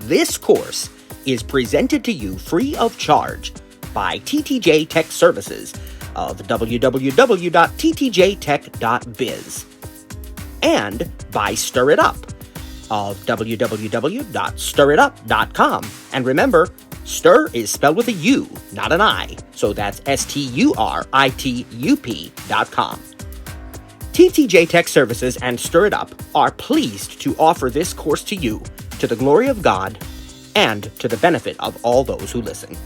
This course is presented to you free of charge by TTJ Tech Services of www.ttjtech.biz and by Stir It Up of www.stiritup.com. And remember, stir is spelled with a U, not an I, so that's STURITUP.com. TTJ Tech Services and Stir It Up are pleased to offer this course to you to the glory of God and to the benefit of all those who listen.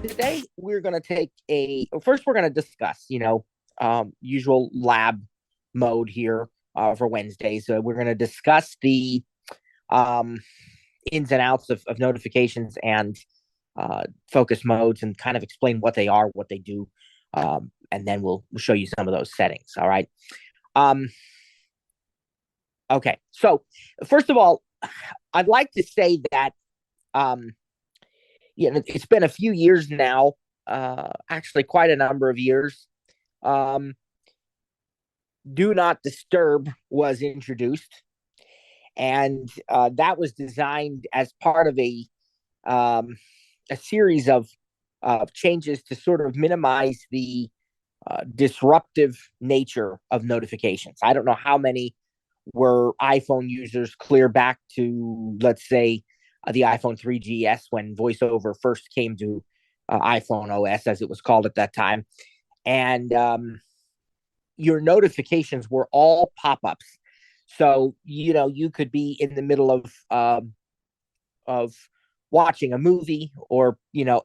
Today, we're going to take first we're going to discuss, usual lab mode here for Wednesdays. We're going to discuss the ins and outs of notifications and focus modes and kind of explain what they are, what they do. And then we'll show you some of those settings. All right. Okay. So first of all, I'd like to say that, it's been a few years now, actually quite a number of years. Do Not Disturb was introduced, and that was designed as part of a series of changes to sort of minimize the disruptive nature of notifications. I don't know how many were iPhone users clear back to, let's say, the iPhone 3GS when VoiceOver first came to iPhone OS, as it was called at that time. And your notifications were all pop-ups. So, you could be in the middle of watching a movie or,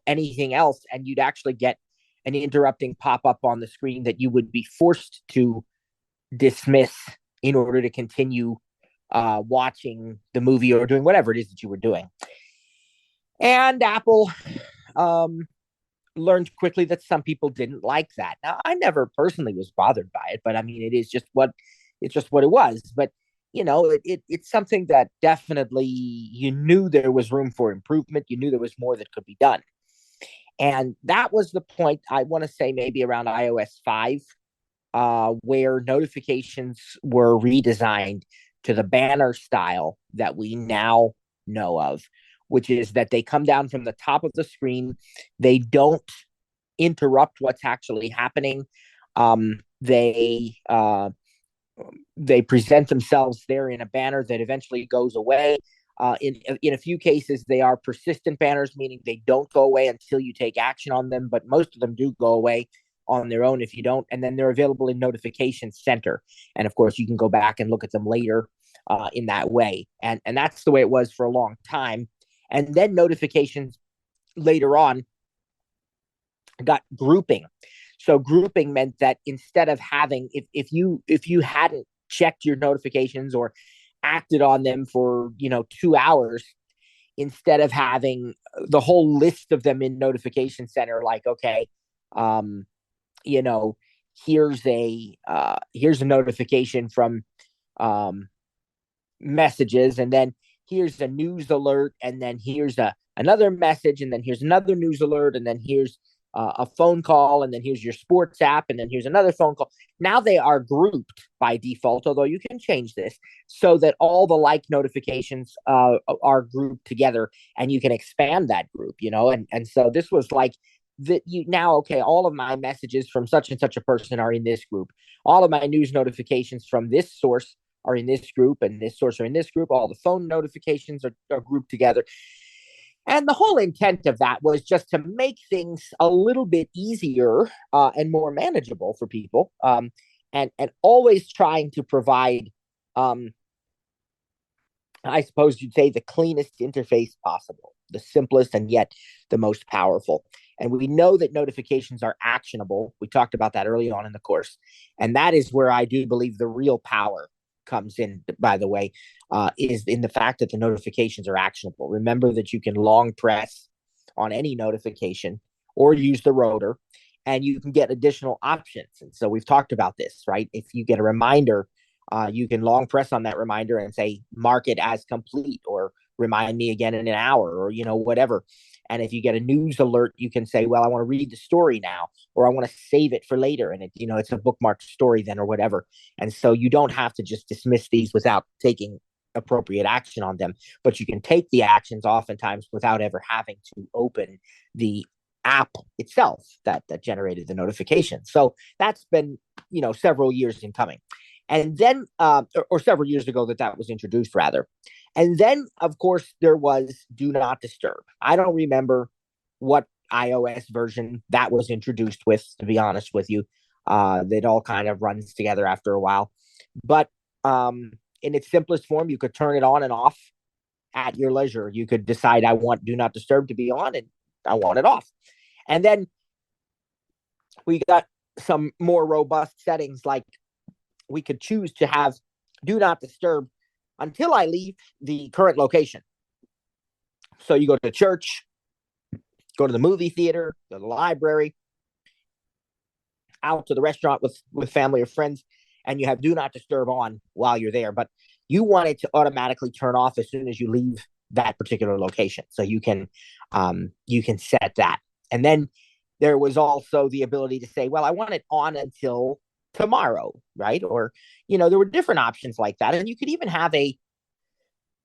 anything else, and you'd actually get an interrupting pop-up on the screen that you would be forced to dismiss in order to continue watching the movie or doing whatever it is that you were doing. And Apple learned quickly that some people didn't like that. Now, I never personally was bothered by it, but I mean, it's just what it was. But it's something that definitely you knew there was room for improvement. You knew there was more that could be done. And that was the point, I want to say, maybe around iOS 5, where notifications were redesigned to the banner style that we now know of, which is that they come down from the top of the screen. They don't interrupt what's actually happening. They present themselves there in a banner that eventually goes away. In a few cases, they are persistent banners, meaning they don't go away until you take action on them, but most of them do go away on their own if you don't. And then they're available in Notification Center. And of course, you can go back and look at them later in that way. And that's the way it was for a long time. And then notifications later on got grouping. So grouping meant that instead of having, if you hadn't checked your notifications or acted on them for 2 hours, instead of having the whole list of them in Notification Center, like, okay, here's a notification from messages, and then here's a news alert, and then here's another message, and then here's another news alert, and then here's a phone call, and then here's your sports app, and then here's another phone call. Now they are grouped by default, although you can change this so that all the like notifications are grouped together, and you can expand that group, and so this was like that. All of my messages from such and such a person are in this group. All of my news notifications from this source are in this group, and this source are in this group. All the phone notifications are grouped together. And the whole intent of that was just to make things a little bit easier and more manageable for people, and always trying to provide, I suppose you'd say, the cleanest interface possible, the simplest and yet the most powerful. And we know that notifications are actionable. We talked about that early on in the course. And that is where I do believe the real power comes in, by the way, is in the fact that the notifications are actionable. Remember that you can long press on any notification or use the rotor, and you can get additional options. And so we've talked about this, right? If you get a reminder, you can long press on that reminder and say, mark it as complete, or remind me again in an hour, or, whatever. And if you get a news alert, you can say, well, I want to read the story now, or I want to save it for later. And it's a bookmarked story then, or whatever. And so you don't have to just dismiss these without taking appropriate action on them, but you can take the actions oftentimes without ever having to open the app itself that generated the notification. So that's been, several years in coming. And then, or several years ago that was introduced, rather. And then, of course, there was Do Not Disturb. I don't remember what iOS version that was introduced with, to be honest with you. It all kind of runs together after a while. But in its simplest form, you could turn it on and off at your leisure. You could decide, I want Do Not Disturb to be on, and I want it off. And then we got some more robust settings, like we could choose to have Do Not Disturb until I leave the current location. So you go to church, go to the movie theater, go to the library, out to the restaurant with family or friends, and you have Do Not Disturb on while you're there. But you want it to automatically turn off as soon as you leave that particular location. So you can set that. And then there was also the ability to say, well, I want it on until tomorrow, right? Or, there were different options like that. And you could even have a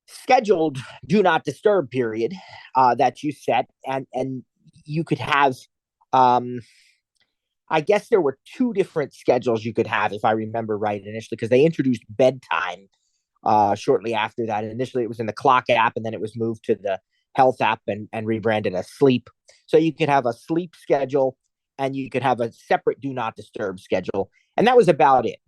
scheduled Do Not Disturb period that you set, and you could have, I guess there were two different schedules you could have, if I remember right, initially, because they introduced bedtime shortly after that. And initially it was in the clock app, and then it was moved to the health app and rebranded as sleep. So you could have a sleep schedule, and you could have a separate Do Not Disturb schedule. And that was about it.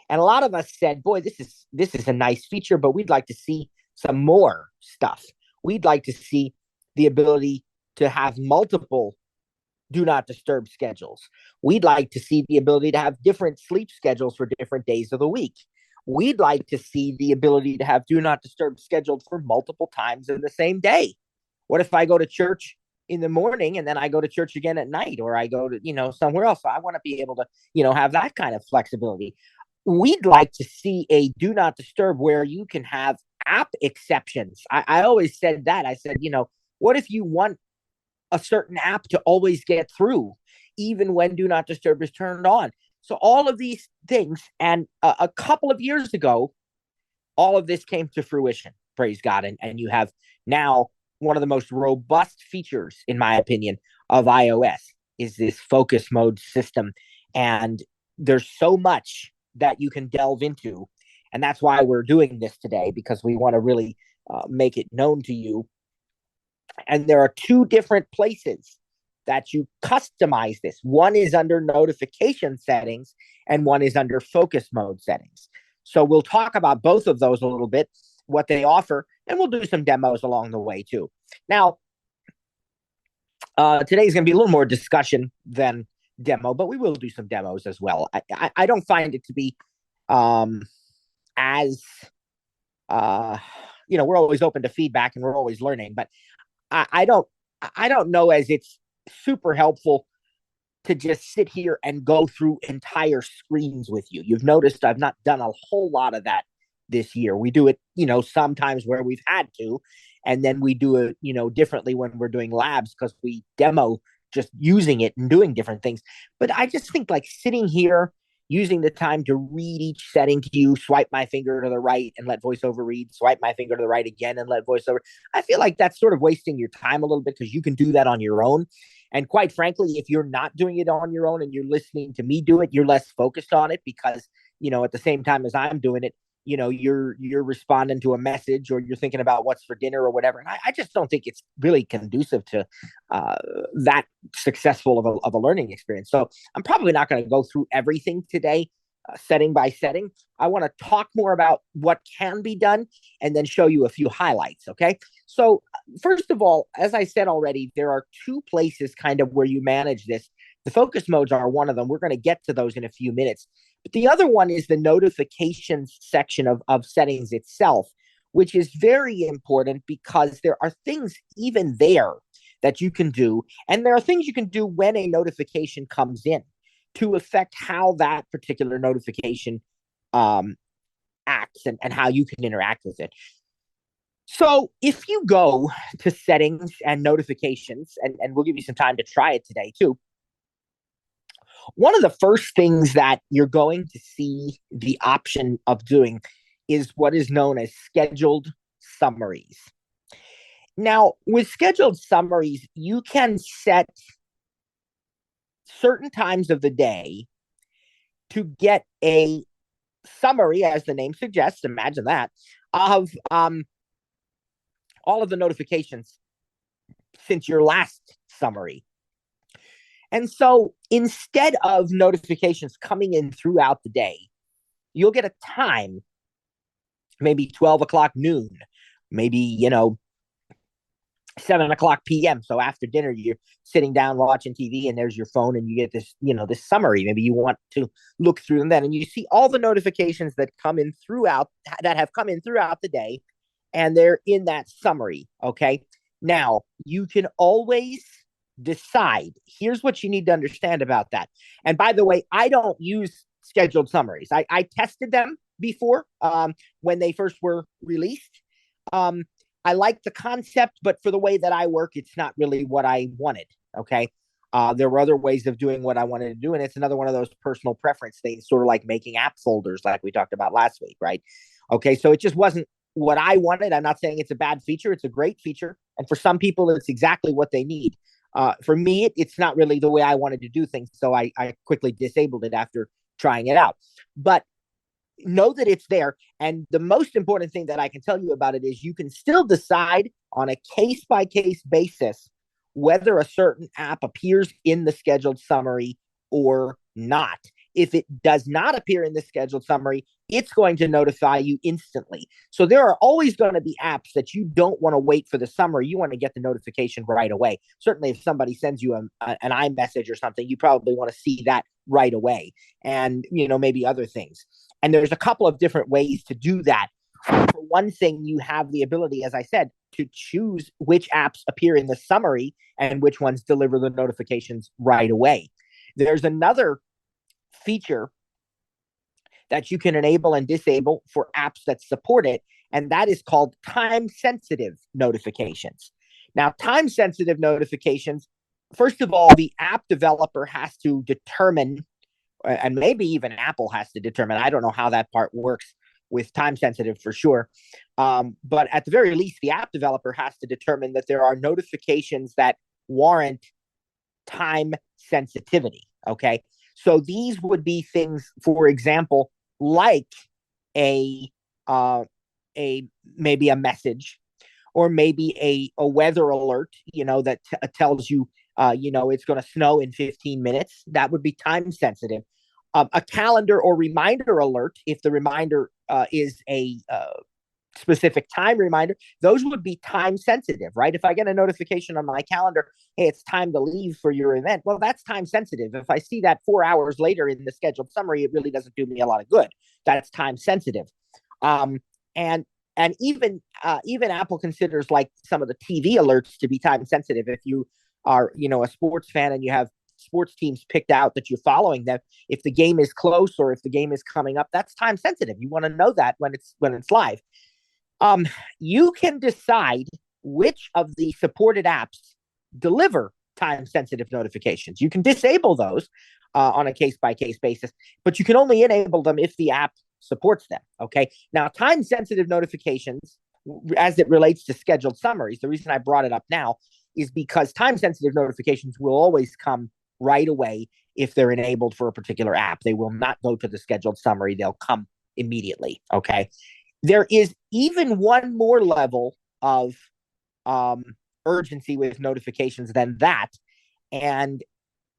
And a lot of us said, boy, this is a nice feature, but we'd like to see some more stuff. We'd like to see the ability to have multiple Do Not Disturb schedules. We'd like to see the ability to have different sleep schedules for different days of the week. We'd like to see the ability to have Do Not Disturb scheduled for multiple times in the same day. What if I go to church in the morning and then I go to church again at night, or I go to, somewhere else? So I want to be able to, have that kind of flexibility. We'd like to see a Do Not Disturb where you can have app exceptions. I always said that. I said, what if you want a certain app to always get through, even when Do Not Disturb is turned on? So all of these things, and a couple of years ago, all of this came to fruition, praise God. And you have now one of the most robust features, in my opinion, of iOS is this focus mode system. And there's so much that you can delve into. And that's why we're doing this today, because we want to really make it known to you. And there are two different places that you customize this. One is under notification settings, and one is under focus mode settings. So we'll talk about both of those a little bit, what they offer, and we'll do some demos along the way too. Now, today's going to be a little more discussion than demo, but we will do some demos as well. I don't find it to be as we're always open to feedback and we're always learning, but I don't know as it's super helpful to just sit here and go through entire screens with you. You've noticed I've not done a whole lot of that this year. We do it, sometimes where we've had to, and then we do it, differently when we're doing labs, because we demo just using it and doing different things. But I just think, like, sitting here, using the time to read each setting to you, swipe my finger to the right and let VoiceOver read, swipe my finger to the right again and let VoiceOver. I feel like that's sort of wasting your time a little bit, because you can do that on your own. And quite frankly, if you're not doing it on your own and you're listening to me do it, you're less focused on it, because, at the same time as I'm doing it, you're responding to a message, or you're thinking about what's for dinner or whatever. And I just don't think it's really conducive to that successful of a learning experience. So I'm probably not going to go through everything today, setting by setting. I want to talk more about what can be done and then show you a few highlights. Okay. So first of all, as I said already, there are two places kind of where you manage this. The focus modes are one of them. We're going to get to those in a few minutes. But the other one is the notifications section of settings itself, which is very important, because there are things even there that you can do. And there are things you can do when a notification comes in to affect how that particular notification acts, and how you can interact with it. So if you go to settings and notifications, and we'll give you some time to try it today too, one of the first things that you're going to see the option of doing is what is known as scheduled summaries. Now, with scheduled summaries, you can set certain times of the day to get a summary, as the name suggests, imagine that, of all of the notifications since your last summary. And so instead of notifications coming in throughout the day, you'll get a time, maybe 12 o'clock noon, maybe, 7 o'clock p.m. So after dinner, you're sitting down watching TV and there's your phone and you get this, this summary. Maybe you want to look through them then and you see all the notifications that have come in throughout the day, and they're in that summary. Okay. Now you can always decide. Here's what you need to understand about that. And by the way, I don't use scheduled summaries. I tested them before when they first were released. I like the concept, but for the way that I work, it's not really what I wanted. Okay. There were other ways of doing what I wanted to do. And it's another one of those personal preference things, sort of like making app folders, like we talked about last week. Right. Okay. So it just wasn't what I wanted. I'm not saying it's a bad feature. It's a great feature. And for some people, it's exactly what they need. For me, it's not really the way I wanted to do things. So I quickly disabled it after trying it out. But know that it's there. And the most important thing that I can tell you about it is you can still decide on a case by case basis whether a certain app appears in the scheduled summary or not. If it does not appear in the scheduled summary, it's going to notify you instantly. So there are always going to be apps that you don't want to wait for the summary. You want to get the notification right away. Certainly, if somebody sends you an iMessage or something, you probably want to see that right away. And, maybe other things. And there's a couple of different ways to do that. For one thing, you have the ability, as I said, to choose which apps appear in the summary and which ones deliver the notifications right away. There's another feature that you can enable and disable for apps that support it, and that is called time-sensitive notifications. Now, time-sensitive notifications, first of all, the app developer has to determine, and maybe even Apple has to determine, I don't know how that part works with time-sensitive for sure, but at the very least, the app developer has to determine that there are notifications that warrant time sensitivity, okay? So these would be things, for example, like a maybe a message, or maybe a weather alert, that tells you, it's going to snow in 15 minutes. That would be time sensitive. A calendar or reminder alert, if the reminder is a specific time reminder, those would be time sensitive, right? If I get a notification on my calendar, hey, it's time to leave for your event, well, that's time sensitive. If I see that 4 hours later in the scheduled summary, it really doesn't do me a lot of good. That's time sensitive. And even Apple considers like some of the TV alerts to be time sensitive. If you are, a sports fan and you have sports teams picked out that you're following them, if the game is close or if the game is coming up, that's time sensitive. You want to know that when it's live. You can decide which of the supported apps deliver time-sensitive notifications. You can disable those on a case-by-case basis, but you can only enable them if the app supports them, okay? Now, time-sensitive notifications, as it relates to scheduled summaries, the reason I brought it up now is because time-sensitive notifications will always come right away if they're enabled for a particular app. They will not go to the scheduled summary. They'll come immediately, okay? There is even one more level of urgency with notifications than that, and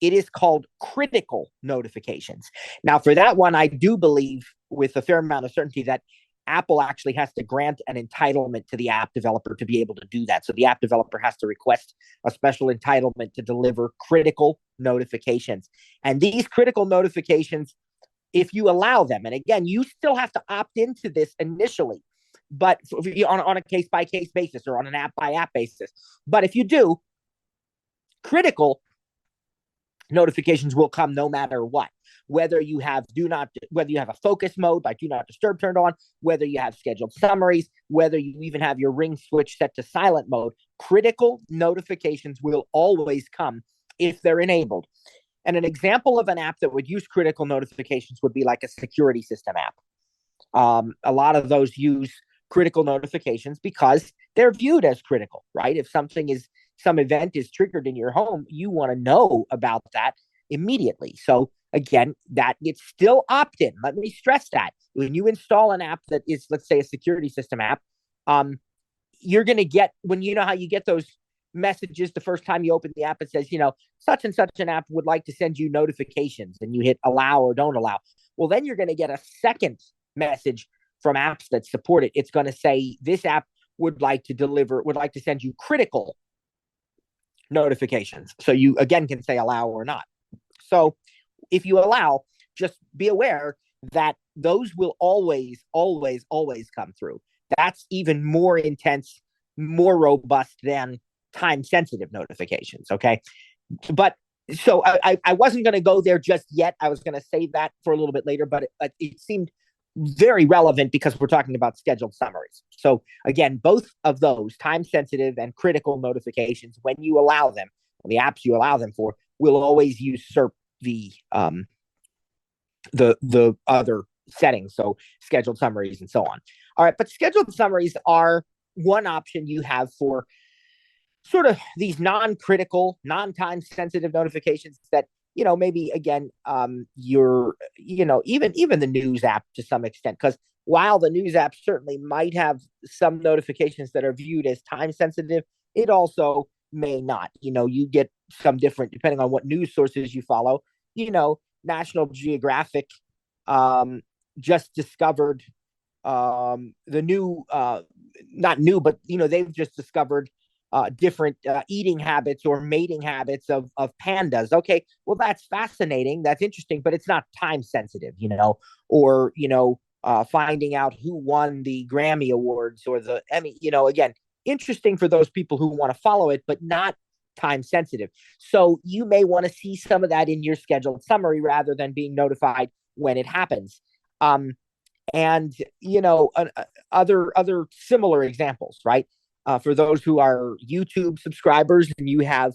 it is called critical notifications. Now, for that one, I do believe with a fair amount of certainty that Apple actually has to grant an entitlement to the app developer to be able to do that. So the app developer has to request a special entitlement to deliver critical notifications. And these critical notifications, if you allow them, and again, you still have to opt into this initially, but on a case-by-case basis or on an app-by-app basis. But if you do, critical notifications will come no matter what. whether you have a focus mode by do not disturb turned on, whether you have scheduled summaries, whether you even have your ring switch set to silent mode, critical notifications will always come if they're enabled. And an example of an app that would use critical notifications would be like a security system app. A lot of those use critical notifications because they're viewed as critical, right? If some event is triggered in your home, you want to know about that immediately. So again, that it's still opt-in. Let me stress that. When you install an app that is, let's say, a security system app, you're going to get, when you know how you get those messages the first time you open the app, it says, such and such an app would like to send you notifications, and you hit allow or don't allow. Well, then you're going to get a second message from apps that support it. It's going to say this app would like to send you critical notifications. So you again can say allow or not. So if you allow, just be aware that those will always come through. That's even more intense, more robust than time sensitive notifications. Okay. But so I wasn't going to go there just yet. I was going to save that for a little bit later, but it seemed very relevant because we're talking about scheduled summaries. So again, both of those, time sensitive and critical notifications, when you allow them, the apps you allow them for, will always usurp the other settings. So scheduled summaries and so on. All right, but scheduled summaries are one option you have for sort of these non-critical, non-time sensitive notifications that, maybe again, even the news app to some extent, because while the news app certainly might have some notifications that are viewed as time sensitive, it also may not. You get some different, depending on what news sources you follow. National Geographic just discovered the new, not new, but, they've just discovered different eating habits or mating habits of pandas. Okay, well, that's fascinating. That's interesting, but it's not time sensitive, or, finding out who won the Grammy Awards or the Emmy, again, interesting for those people who want to follow it, but not time sensitive. So you may want to see some of that in your scheduled summary rather than being notified when it happens. And, other similar examples, right? For those who are YouTube subscribers and you have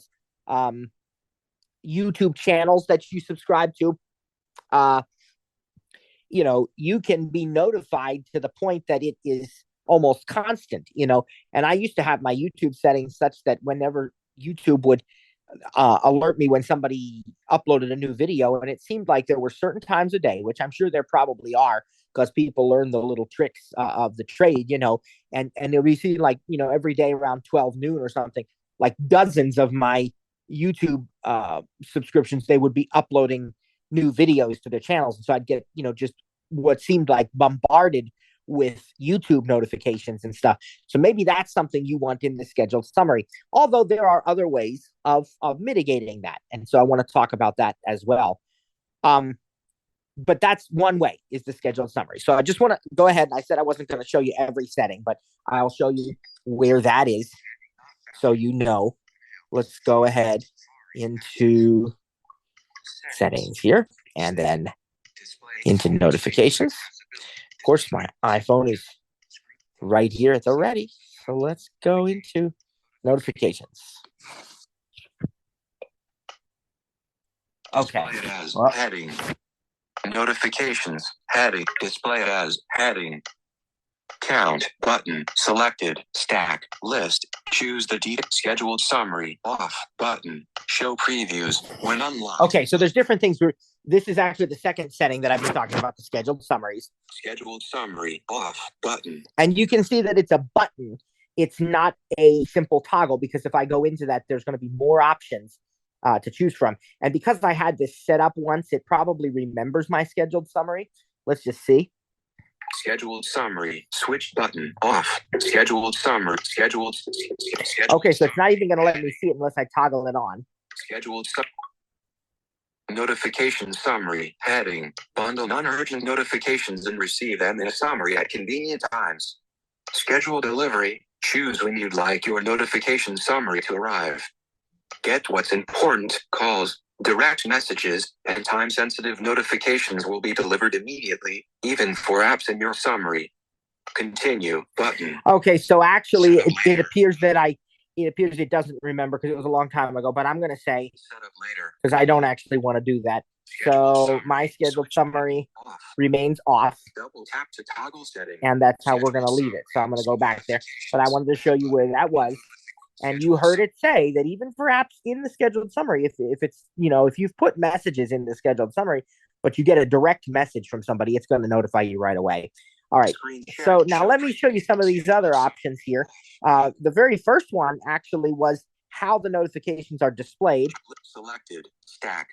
YouTube channels that you subscribe to, you can be notified to the point that it is almost constant, and I used to have my YouTube settings such that whenever YouTube would alert me when somebody uploaded a new video, and it seemed like there were certain times a day, which I'm sure there probably are, because people learn the little tricks of the trade, and it'll be seen like, every day around 12 noon or something, like dozens of my YouTube subscriptions, they would be uploading new videos to their channels. And so I'd get, just what seemed like bombarded with YouTube notifications and stuff. So maybe that's something you want in the scheduled summary, although there are other ways of mitigating that. And so I want to talk about that as well. But that's one way, is the scheduled summary. So I just want to go ahead. I said I wasn't going to show you every setting, but I'll show you where that is. So, let's go ahead into settings here and then into notifications. Of course, my iPhone is right here at the ready. So let's go into notifications. Okay. Well, heading. Notifications, heading, display as, heading, count, button, selected, stack, list, choose the scheduled summary, off, button, show previews, when unlocked. Okay, so there's different things. This is actually the second setting that I've been talking about, the scheduled summaries. Scheduled summary, off, button. And you can see that it's a button. It's not a simple toggle, because if I go into that, there's going to be more options to choose from. And because I had this set up once, it probably remembers my scheduled summary. Let's just see. Scheduled summary, switch button, off, scheduled summary, scheduled. Okay, so it's not even going to let me see it unless I toggle it on. Scheduled notification summary, heading, bundle non-urgent notifications and receive them in a summary at convenient times. Schedule delivery, choose when you'd like your notification summary to arrive. Get what's important, calls, Direct messages and time-sensitive notifications will be delivered immediately, even for apps in your summary. Continue button. Okay, so actually it appears that it doesn't remember because it was a long time ago, but I'm going to say Set up later. because I don't actually want to do that. So my scheduled summary remains off, Double tap to toggle setting. and that's how we're going to leave it. So I'm going to go back there, but I wanted to show you where that was. And you heard it say that even for apps in the scheduled summary, if it's, if you've put messages in the scheduled summary, but you get a direct message from somebody, it's going to notify you right away. All right. So now let me show you some of these other options here. The very first one actually was how the notifications are displayed. Selected, stack,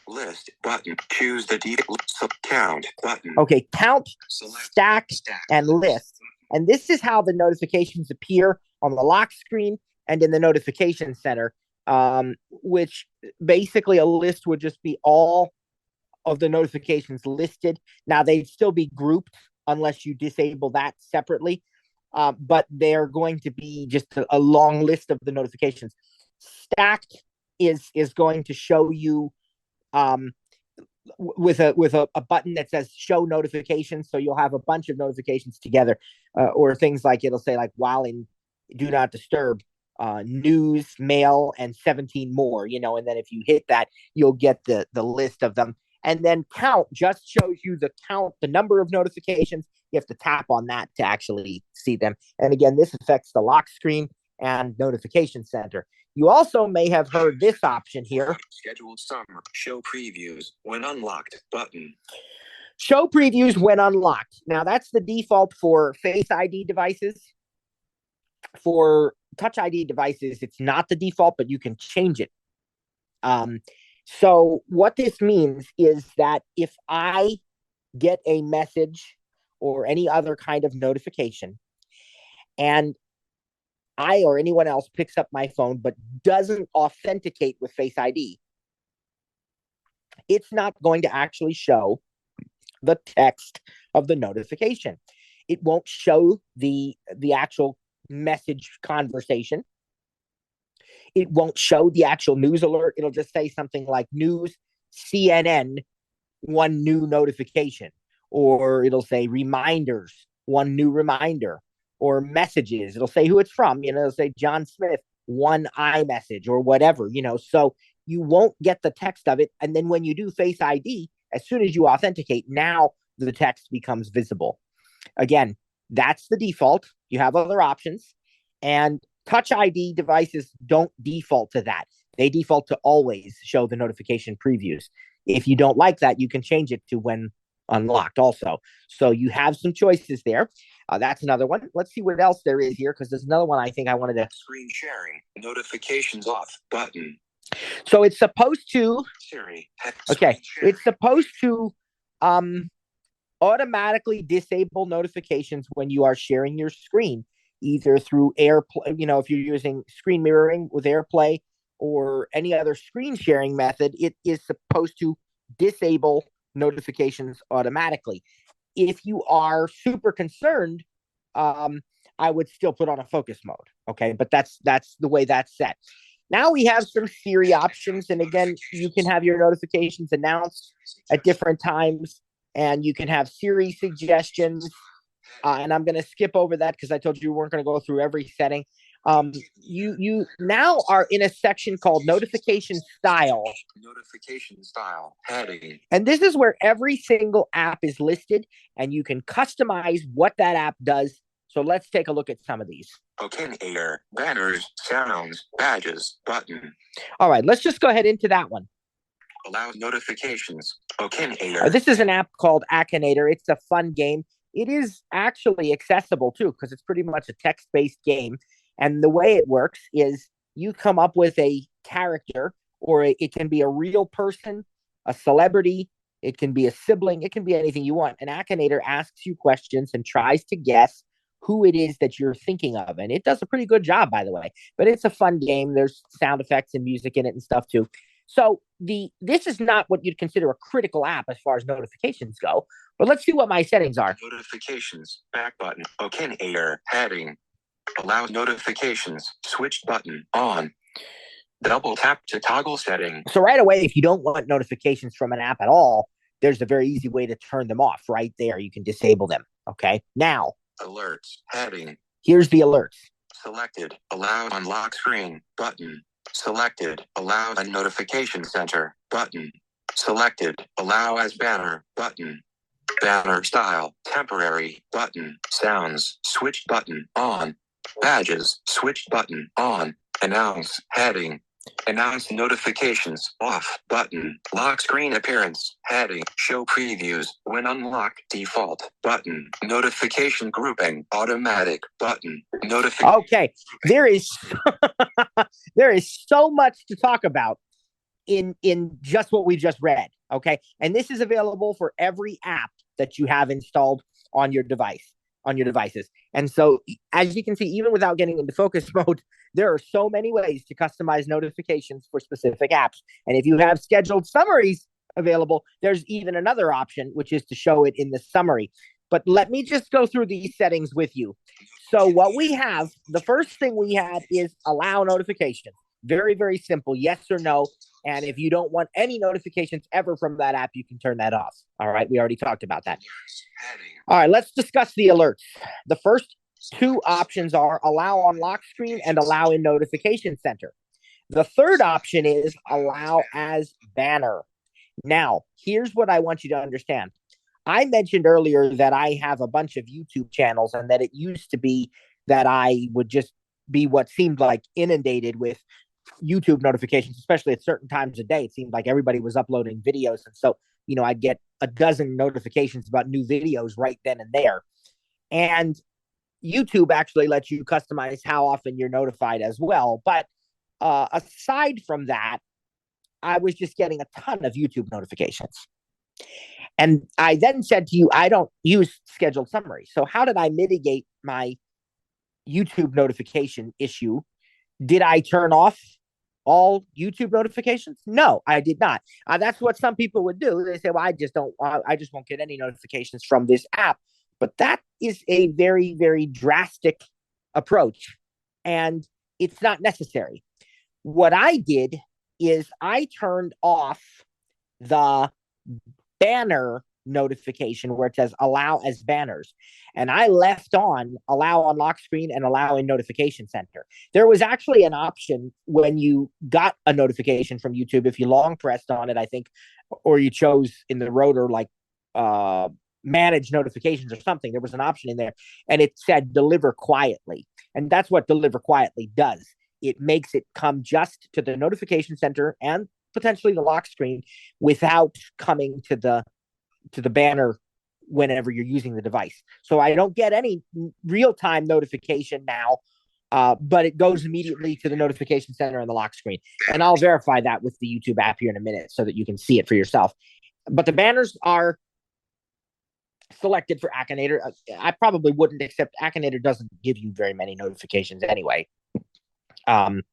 list button. Choose the default count button. Okay, count, stack, and list. And this is how the notifications appear on the lock screen and in the notification center, which basically a list would just be all of the notifications listed. Now, they'd still be grouped unless you disable that separately, but they're going to be just a long list of the notifications. Stacked is going to show you with a button that says show notifications, so you'll have a bunch of notifications together, or things like it'll say like while in do not disturb, news, mail, and 17 more, and then if you hit that, you'll get the list of them. And then count just shows you the number of notifications. You have to tap on that to actually see them. And again, this affects the lock screen and notification center. You also may have heard this option here. Scheduled summary. Show previews when unlocked button. Show previews when unlocked. Now, that's the default for Face ID devices. For Touch ID devices, it's not the default, but you can change it. So what this means is that if I get a message or any other kind of notification, and I or anyone else picks up my phone but doesn't authenticate with Face ID, it's not going to actually show the text of the notification. It won't show the actual message conversation. It won't show the actual news alert. It'll just say something like news, CNN, one new notification, or it'll say reminders, one new reminder, or messages. It'll say who it's from. It'll say John Smith, one iMessage, or whatever, so you won't get the text of it. And then when you do Face ID, as soon as you authenticate, now the text becomes visible. Again, that's the default. You have other options, and Touch ID devices don't default to that. They default to always show the notification previews. If you don't like that, you can change it to when unlocked also. So you have some choices there. That's another one. Let's see what else there is here, because there's another one I think I wanted to. Screen sharing, notifications off button. So it's supposed to. Siri. Okay, it's supposed to automatically disable notifications when you are sharing your screen, either through AirPlay, if you're using screen mirroring with AirPlay or any other screen sharing method, it is supposed to disable notifications automatically. If you are super concerned, I would still put on a focus mode. Okay, but that's the way that's set. Now we have some Siri options, and again, you can have your notifications announced at different times, and you can have Siri suggestions. And I'm going to skip over that because I told you we weren't going to go through every setting. You now are in a section called Notification Style. Notification Style heading. And this is where every single app is listed, and you can customize what that app does. So let's take a look at some of these. Akinator, banners, sounds, badges, button. All right, let's just go ahead into that one. Allow notifications. Akinator. This is an app called Akinator. It's a fun game. It is actually accessible too, because it's pretty much a text-based game. And the way it works is you come up with a character, or it can be a real person, a celebrity, it can be a sibling, it can be anything you want. And Akinator asks you questions and tries to guess who it is that you're thinking of. And it does a pretty good job, by the way. But it's a fun game. There's sound effects and music in it and stuff too. So this is not what you'd consider a critical app as far as notifications go. But let's see what my settings are. Notifications, back button, Akinator, heading. Allow notifications, switch button, on. Double tap to toggle setting. So right away, if you don't want notifications from an app at all, there's a very easy way to turn them off right there. You can disable them. Okay. Now, alerts heading. Here's the alerts. Selected. Allow on lock screen button. Selected. Allow on notification center button. Selected. Allow as banner button. Banner style temporary button. Sounds switched button on. Badges switched button on. Announce heading. Announce notifications off button. Lock screen appearance heading. Show previews when unlocked default button. Notification grouping automatic button. Notification. Okay, there is there is so much to talk about in just what we just read. Okay, and this is available for every app that you have installed on your devices. And so, as you can see, even without getting into focus mode, there are so many ways to customize notifications for specific apps. And if you have scheduled summaries available, there's even another option, which is to show it in the summary. But let me just go through these settings with you. So what we have, the first thing we have is allow notifications. Very, very simple, yes or no. And if you don't want any notifications ever from that app, you can turn that off. All right, we already talked about that. All right, let's discuss the alerts. The first two options are allow on lock screen and allow in notification center. The third option is allow as banner. Now, here's what I want you to understand. I mentioned earlier that I have a bunch of YouTube channels and that it used to be that I would just be what seemed like inundated with YouTube notifications, especially at certain times of day. It seemed like everybody was uploading videos. And so, I'd get a dozen notifications about new videos right then and there. And YouTube actually lets you customize how often you're notified as well. But aside from that, I was just getting a ton of YouTube notifications. And I then said to you, I don't use scheduled summaries. So how did I mitigate my YouTube notification issue? Did I turn off all YouTube notifications? No, I did not. That's what some people would do. They say, well, I just won't get any notifications from this app. But that is a very, very drastic approach, and it's not necessary. What I did is I turned off the banner notification where it says allow as banners, and I left on allow on lock screen and allow in notification center. There was actually an option when you got a notification from YouTube, if you long pressed on it, I think, or you chose in the rotor like manage notifications or something, there was an option in there and it said deliver quietly, and that's what deliver quietly does. It makes it come just to the notification center and potentially the lock screen without coming to the banner whenever you're using the device. So I don't get any real-time notification now, but it goes immediately to the notification center and the lock screen. And I'll verify that with the YouTube app here in a minute so that you can see it for yourself. But the banners are selected for Akinator. I probably wouldn't, except Akinator doesn't give you very many notifications anyway. But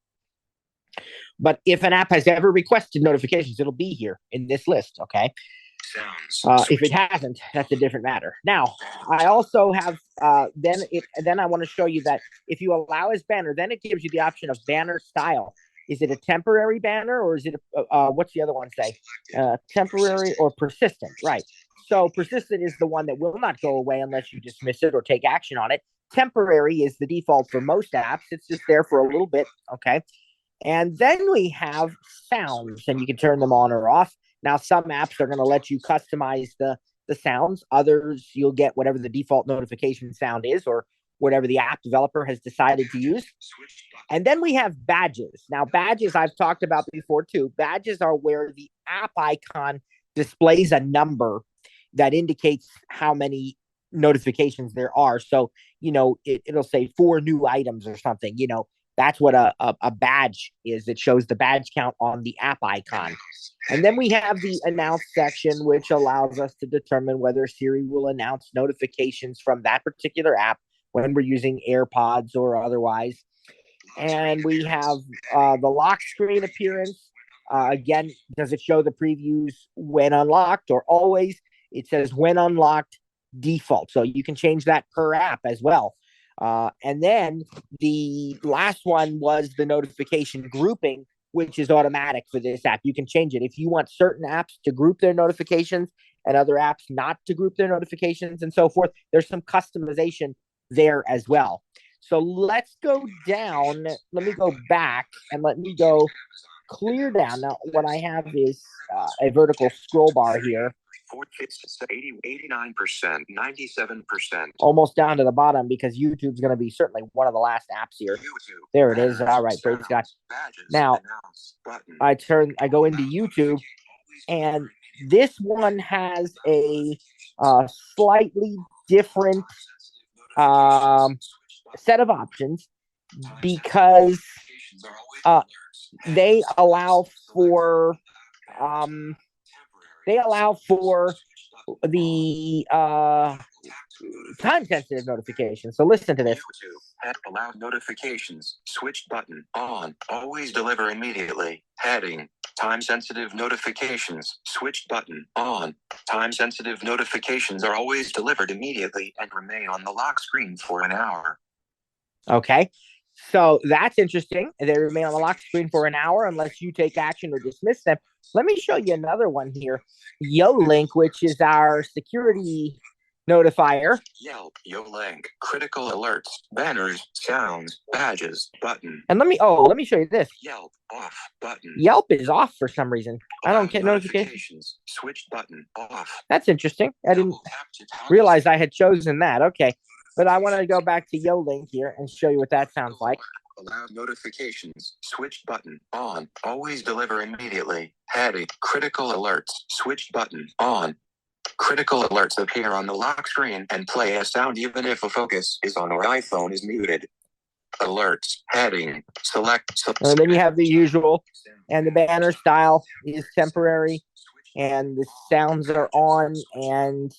if an app has ever requested notifications, it'll be here in this list, okay? If it hasn't, that's a different matter. Now, I also have then I want to show you that if you allow as banner, then it gives you the option of banner style. Is it a temporary banner, or is it what's the other one say? Temporary or persistent, right? So persistent is the one that will not go away unless you dismiss it or take action on it. Temporary is the default for most apps. It's just there for a little bit, okay? And then we have sounds, and you can turn them on or off. Now, some apps are going to let you customize the sounds. Others, you'll get whatever the default notification sound is or whatever the app developer has decided to use. And then we have badges. Now, badges I've talked about before too. Badges are where the app icon displays a number that indicates how many notifications there are. So, it'll say 4 new items or something. That's what a badge is. It shows the badge count on the app icon. And then we have the announce section, which allows us to determine whether Siri will announce notifications from that particular app when we're using AirPods or otherwise. And we have the lock screen appearance. Again, does it show the previews when unlocked or always? It says when unlocked default. So you can change that per app as well. And then the last one was the notification grouping, which is automatic for this app. You can change it if you want certain apps to group their notifications and other apps not to group their notifications and so forth. There's some customization there as well. So let's go down. Let me go back and let me go clear down. Now, what I have is a vertical scroll bar here. 89%, 97%. Almost down to the bottom because YouTube's going to be certainly one of the last apps here. There it is. All right, praise God. Now, I go into YouTube, and this one has a slightly different set of options because they allow for the time sensitive notifications. So listen to this. Allow notifications. Switch button on. Always deliver immediately. Heading. Time sensitive notifications. Switch button on. Time sensitive notifications are always delivered immediately and remain on the lock screen for an hour. Okay. So that's interesting. They remain on the lock screen for an hour unless you take action or dismiss them. Let me show you another one here. YoLink, which is our security notifier. Yelp, YoLink, critical alerts, banners, sounds, badges, button. And let me show you this. Yelp off button. Yelp is off for some reason. I don't get notifications. Switch button off. That's interesting. I didn't realize I had chosen that. Okay. But I want to go back to YoLink here and show you what that sounds like. Allow notifications. Switch button on. Always deliver immediately. Heading. Critical alerts. Switch button on. Critical alerts appear on the lock screen and play a sound even if a focus is on or iPhone is muted. Alerts. Heading. Select. And then you have the usual. And the banner style is temporary. And the sounds are on. And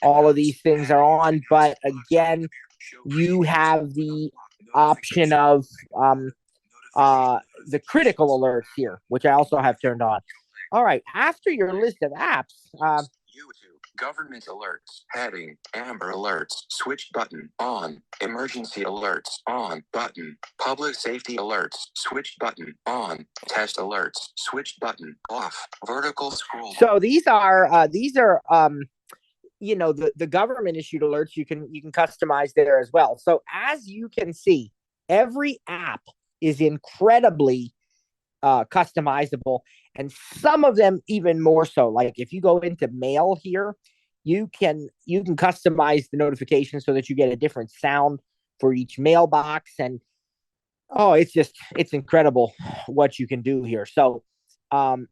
all of these things are on. But again, you have the option of the critical alerts here, which I also have turned on. All right. After your list of apps, YouTube, government alerts, heading, Amber alerts, switch button, on, emergency alerts, on, button, public safety alerts, switch button, on, test alerts, switch button, off, vertical scroll. So these are you know, the government issued alerts. You can customize there as well. So as you can see, every app is incredibly customizable, and some of them even more so. Like if you go into mail here, you can customize the notification so that you get a different sound for each mailbox, and it's incredible what you can do here. So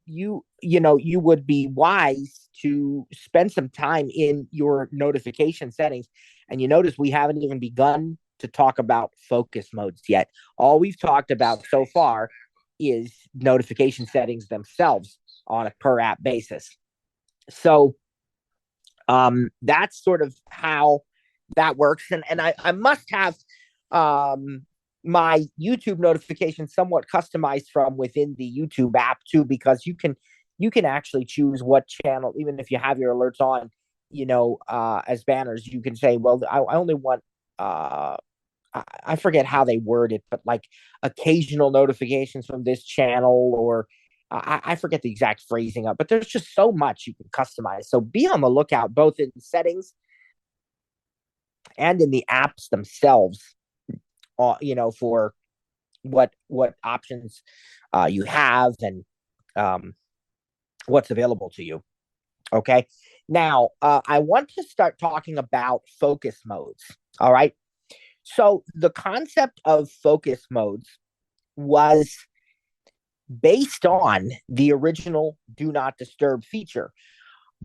you would be wise to spend some time in your notification settings. And you notice we haven't even begun to talk about focus modes yet. All we've talked about so far is notification settings themselves on a per app basis. So that's sort of how that works. And I must have my YouTube notifications somewhat customized from within the YouTube app too, because you can actually choose what channel, even if you have your alerts on, as banners. You can say, well, I only want I forget how they word it, but like occasional notifications from this channel, or I forget the exact phrasing of it, but there's just so much you can customize. So be on the lookout, both in the settings and in the apps themselves, for what options you have and what's available to you. Okay. Now, I want to start talking about focus modes. All right. So the concept of focus modes was based on the original Do Not Disturb feature,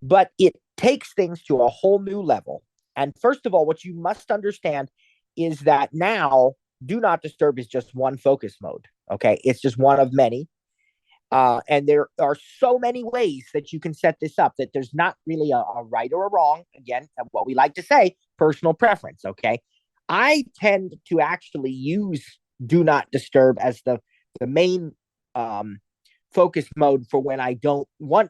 but it takes things to a whole new level. And first of all, what you must understand is that now Do Not Disturb is just one focus mode. Okay. It's just one of many. And there are so many ways that you can set this up that there's not really a right or a wrong. Again, what we like to say, personal preference. Okay. I tend to actually use Do Not Disturb as the main focus mode for when I don't want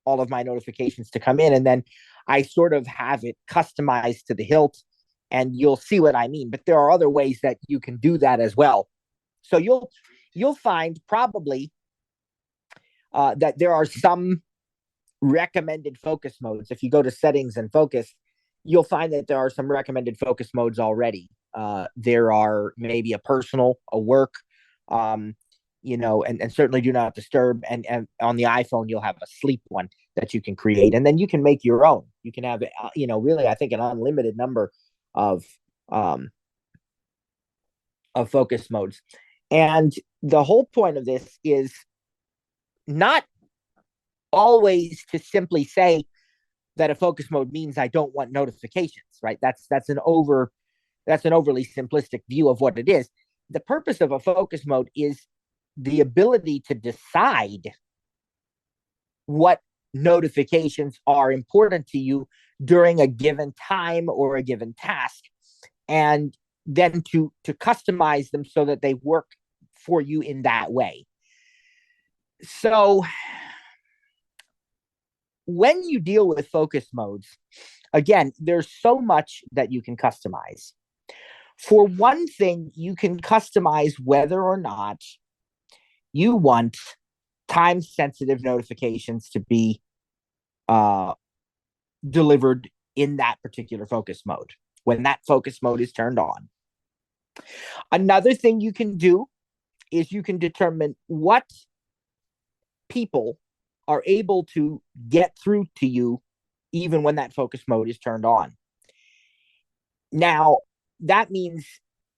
all of my notifications to come in. And then I sort of have it customized to the hilt, and you'll see what I mean. But there are other ways that you can do that as well. So you'll find probably that there are some recommended focus modes. If you go to settings and focus, you'll find that there are some recommended focus modes already. There are maybe a personal, a work, and certainly do not disturb. And on the iPhone, you'll have a sleep one that you can create, and then you can make your own. You can have, really, I think, an unlimited number of um, focus modes. And the whole point of this is not always to simply say that a focus mode means I don't want notifications, right? That's an overly simplistic view of what it is. The purpose of a focus mode is the ability to decide what notifications are important to you during a given time or a given task, and then to customize them so that they work for you in that way. So when you deal with focus modes, again, there's so much that you can customize. For one thing, you can customize whether or not you want time-sensitive notifications to be delivered in that particular focus mode, when that focus mode is turned on. Another thing you can do is you can determine what people are able to get through to you even when that focus mode is turned on. Now, that means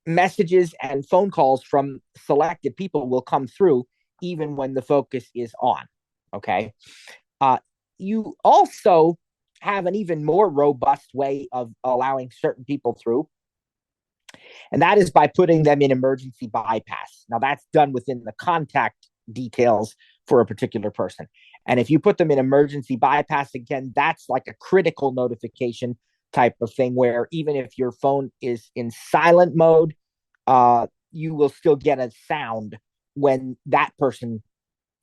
messages and phone calls from selected people will come through even when the focus is on. Okay. You also have an even more robust way of allowing certain people through, and that is by putting them in emergency bypass. Now, that's done within the contact details for a particular person. And if you put them in emergency bypass, again, that's like a critical notification type of thing, where even if your phone is in silent mode, you will still get a sound when that person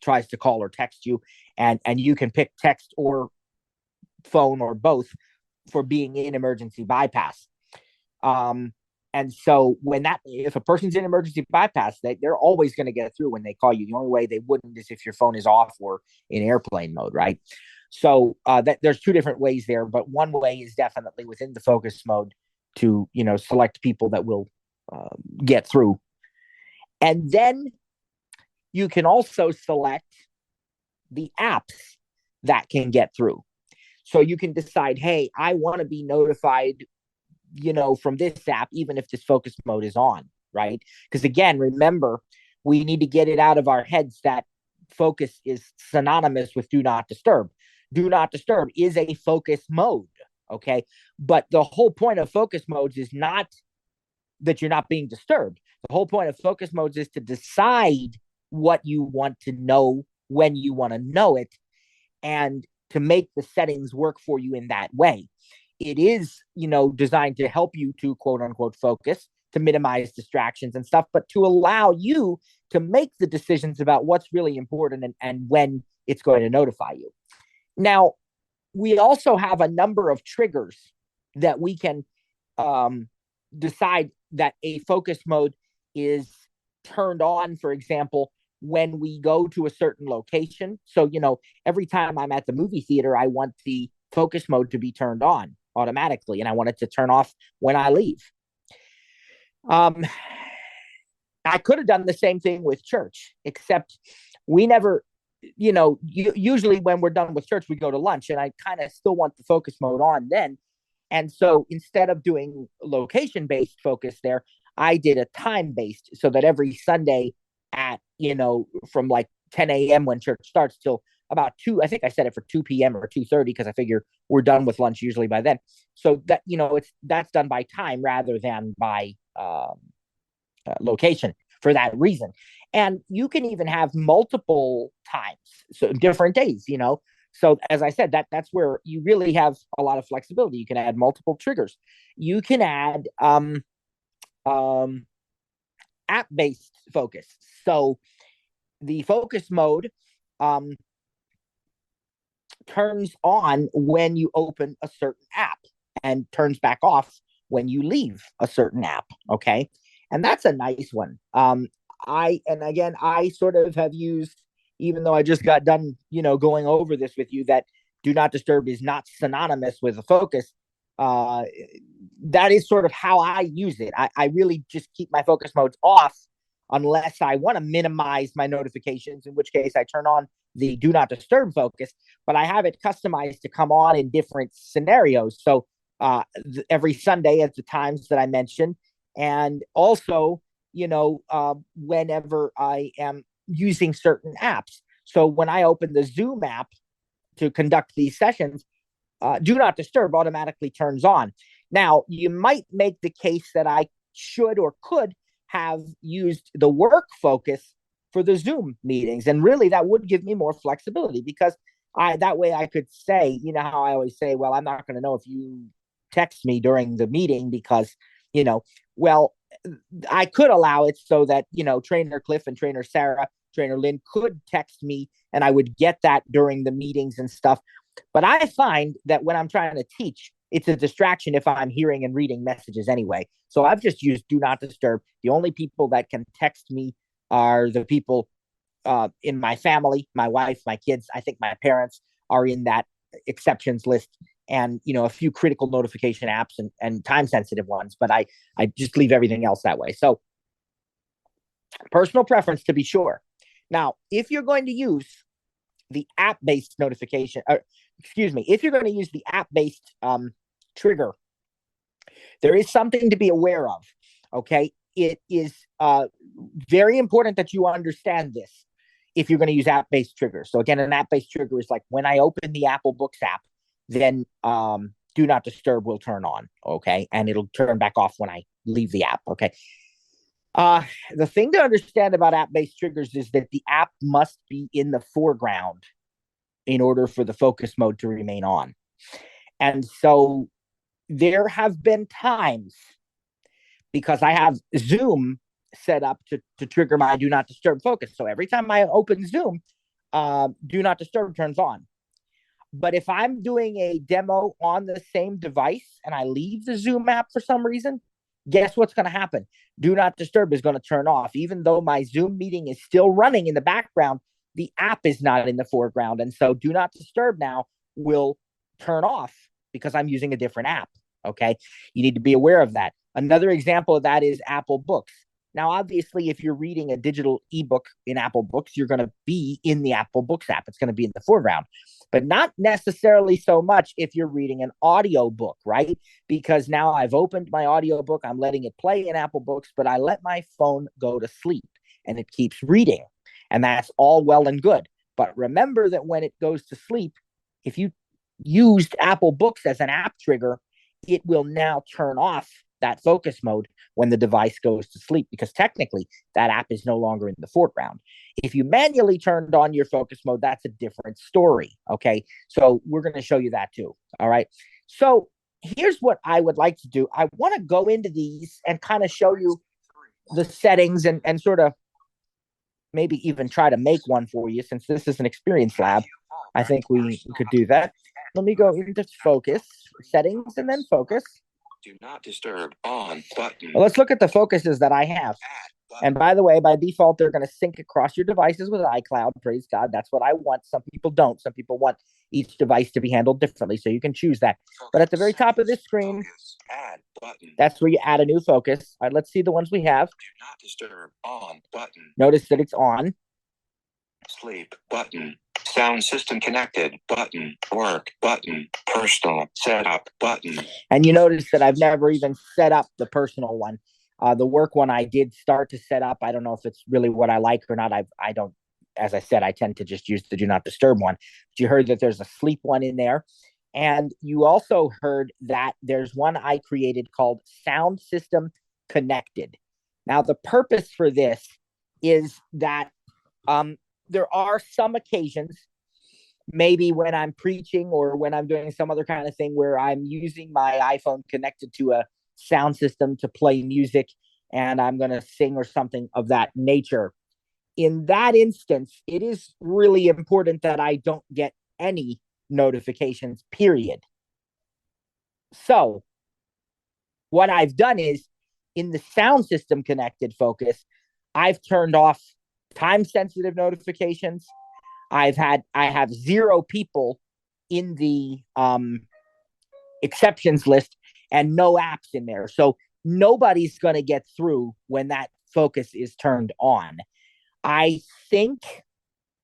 tries to call or text you, and you can pick text or phone or both for being in emergency bypass. And so if a person's in emergency bypass, they're always going to get through when they call you. The only way they wouldn't is if your phone is off or in airplane mode, right? So there's two different ways there, but one way is definitely within the focus mode to select people that will get through. And then you can also select the apps that can get through. So you can decide, hey, I want to be notified, from this app, even if this focus mode is on, right? Because again, remember, we need to get it out of our heads that focus is synonymous with do not disturb. Do not disturb is a focus mode, okay? But the whole point of focus modes is not that you're not being disturbed. The whole point of focus modes is to decide what you want to know when you want to know it, and to make the settings work for you in that way. It is, designed to help you to quote unquote focus, to minimize distractions and stuff, but to allow you to make the decisions about what's really important and when it's going to notify you. Now, we also have a number of triggers that we can decide that a focus mode is turned on, for example, when we go to a certain location. So, every time I'm at the movie theater, I want the focus mode to be turned on automatically, and I want it to turn off when I leave. I could have done the same thing with church, except we never, usually when we're done with church, we go to lunch, and I kind of still want the focus mode on then. And so instead of doing location-based focus there, I did a time-based, so that every Sunday at, from like 10 a.m. when church starts till about 2, I think I set it for 2 p.m. or 2:30, because I figure we're done with lunch usually by then. So that, that's done by time rather than by location for that reason. And you can even have multiple times, so different days, So as I said, that's where you really have a lot of flexibility. You can add multiple triggers. You can add app-based focus. So the focus mode turns on when you open a certain app and turns back off when you leave a certain app. Okay. And that's a nice one. I sort of have used, even though I just got done, going over this with you, that do not disturb is not synonymous with a focus. Uh, that is sort of how I use it. I really just keep my focus modes off unless I want to minimize my notifications, in which case I turn on the do not disturb focus, but I have it customized to come on in different scenarios. So every Sunday at the times that I mentioned, and also, whenever I am using certain apps. So when I open the Zoom app to conduct these sessions, do not disturb automatically turns on. Now, you might make the case that I should or could have used the work focus for the Zoom meetings. And really, that would give me more flexibility, because that way I could say, how I always say, well, I'm not going to know if you text me during the meeting because, well, I could allow it so that, Trainer Cliff and Trainer Sarah, Trainer Lynn could text me and I would get that during the meetings and stuff. But I find that when I'm trying to teach, it's a distraction if I'm hearing and reading messages anyway. So I've just used do not disturb. The only people that can text me are the people in my family, my wife, my kids. I think my parents are in that exceptions list, and a few critical notification apps and time sensitive ones. But I just leave everything else that way. So personal preference, to be sure. Now, if you're going to use the app-based notification, if you're going to use the app-based trigger, there is something to be aware of. Okay, it is very important that you understand this if you're going to use app-based triggers. So again, an app-based trigger is like when I open the Apple Books app, then do not disturb will turn on. Okay, and it'll turn back off when I leave the app. Okay. The thing to understand about app-based triggers is that the app must be in the foreground in order for the focus mode to remain on. And so there have been times, because I have Zoom set up to trigger my do not disturb focus. So every time I open Zoom, do not disturb turns on. But if I'm doing a demo on the same device and I leave the Zoom app for some reason, guess what's going to happen? Do not disturb is going to turn off. Even though my Zoom meeting is still running in the background, the app is not in the foreground. And so do not disturb now will turn off because I'm using a different app. Okay. You need to be aware of that. Another example of that is Apple Books. Now, obviously, if you're reading a digital ebook in Apple Books, you're going to be in the Apple Books app. It's going to be in the foreground, but not necessarily so much if you're reading an audio book, right? Because now I've opened my audio book, I'm letting it play in Apple Books, but I let my phone go to sleep and it keeps reading. And that's all well and good. But remember that when it goes to sleep, if you used Apple Books as an app trigger, it will now turn off that focus mode when the device goes to sleep, because technically that app is no longer in the foreground. If you manually turned on your focus mode, that's a different story. Okay. So we're going to show you that too. All right. So here's what I would like to do. I want to go into these and kind of show you the settings and sort of maybe even try to make one for you, since this is an experience lab. I think we could do that. Let me go into focus, settings, and then focus. Do not disturb on button. Well, let's look at the focuses that I have. And by the way, by default, they're going to sync across your devices with iCloud. Praise God. That's what I want. Some people don't. Some people want each device to be handled differently. So you can choose that. But at the very top of this screen, add button. That's where you add a new focus. All right, let's see the ones we have. Do not disturb on button. Notice that it's on. Sleep button. Sound system connected button. Work button. Personal setup button. And you notice that I've never even set up the personal one. The work one I did start to set up. I don't know if it's really what I like or not. I don't, as I said, I tend to just use the do not disturb one. But you heard that there's a sleep one in there. And you also heard that there's one I created called Sound System Connected. Now, the purpose for this is that there are some occasions, maybe when I'm preaching or when I'm doing some other kind of thing, where I'm using my iPhone connected to a sound system to play music and I'm going to sing or something of that nature. In that instance, it is really important that I don't get any notifications, period. So what I've done is, in the sound system connected focus, I've turned off time sensitive notifications. I have 0 people in the exceptions list and no apps in there. So nobody's going to get through when that focus is turned on. I think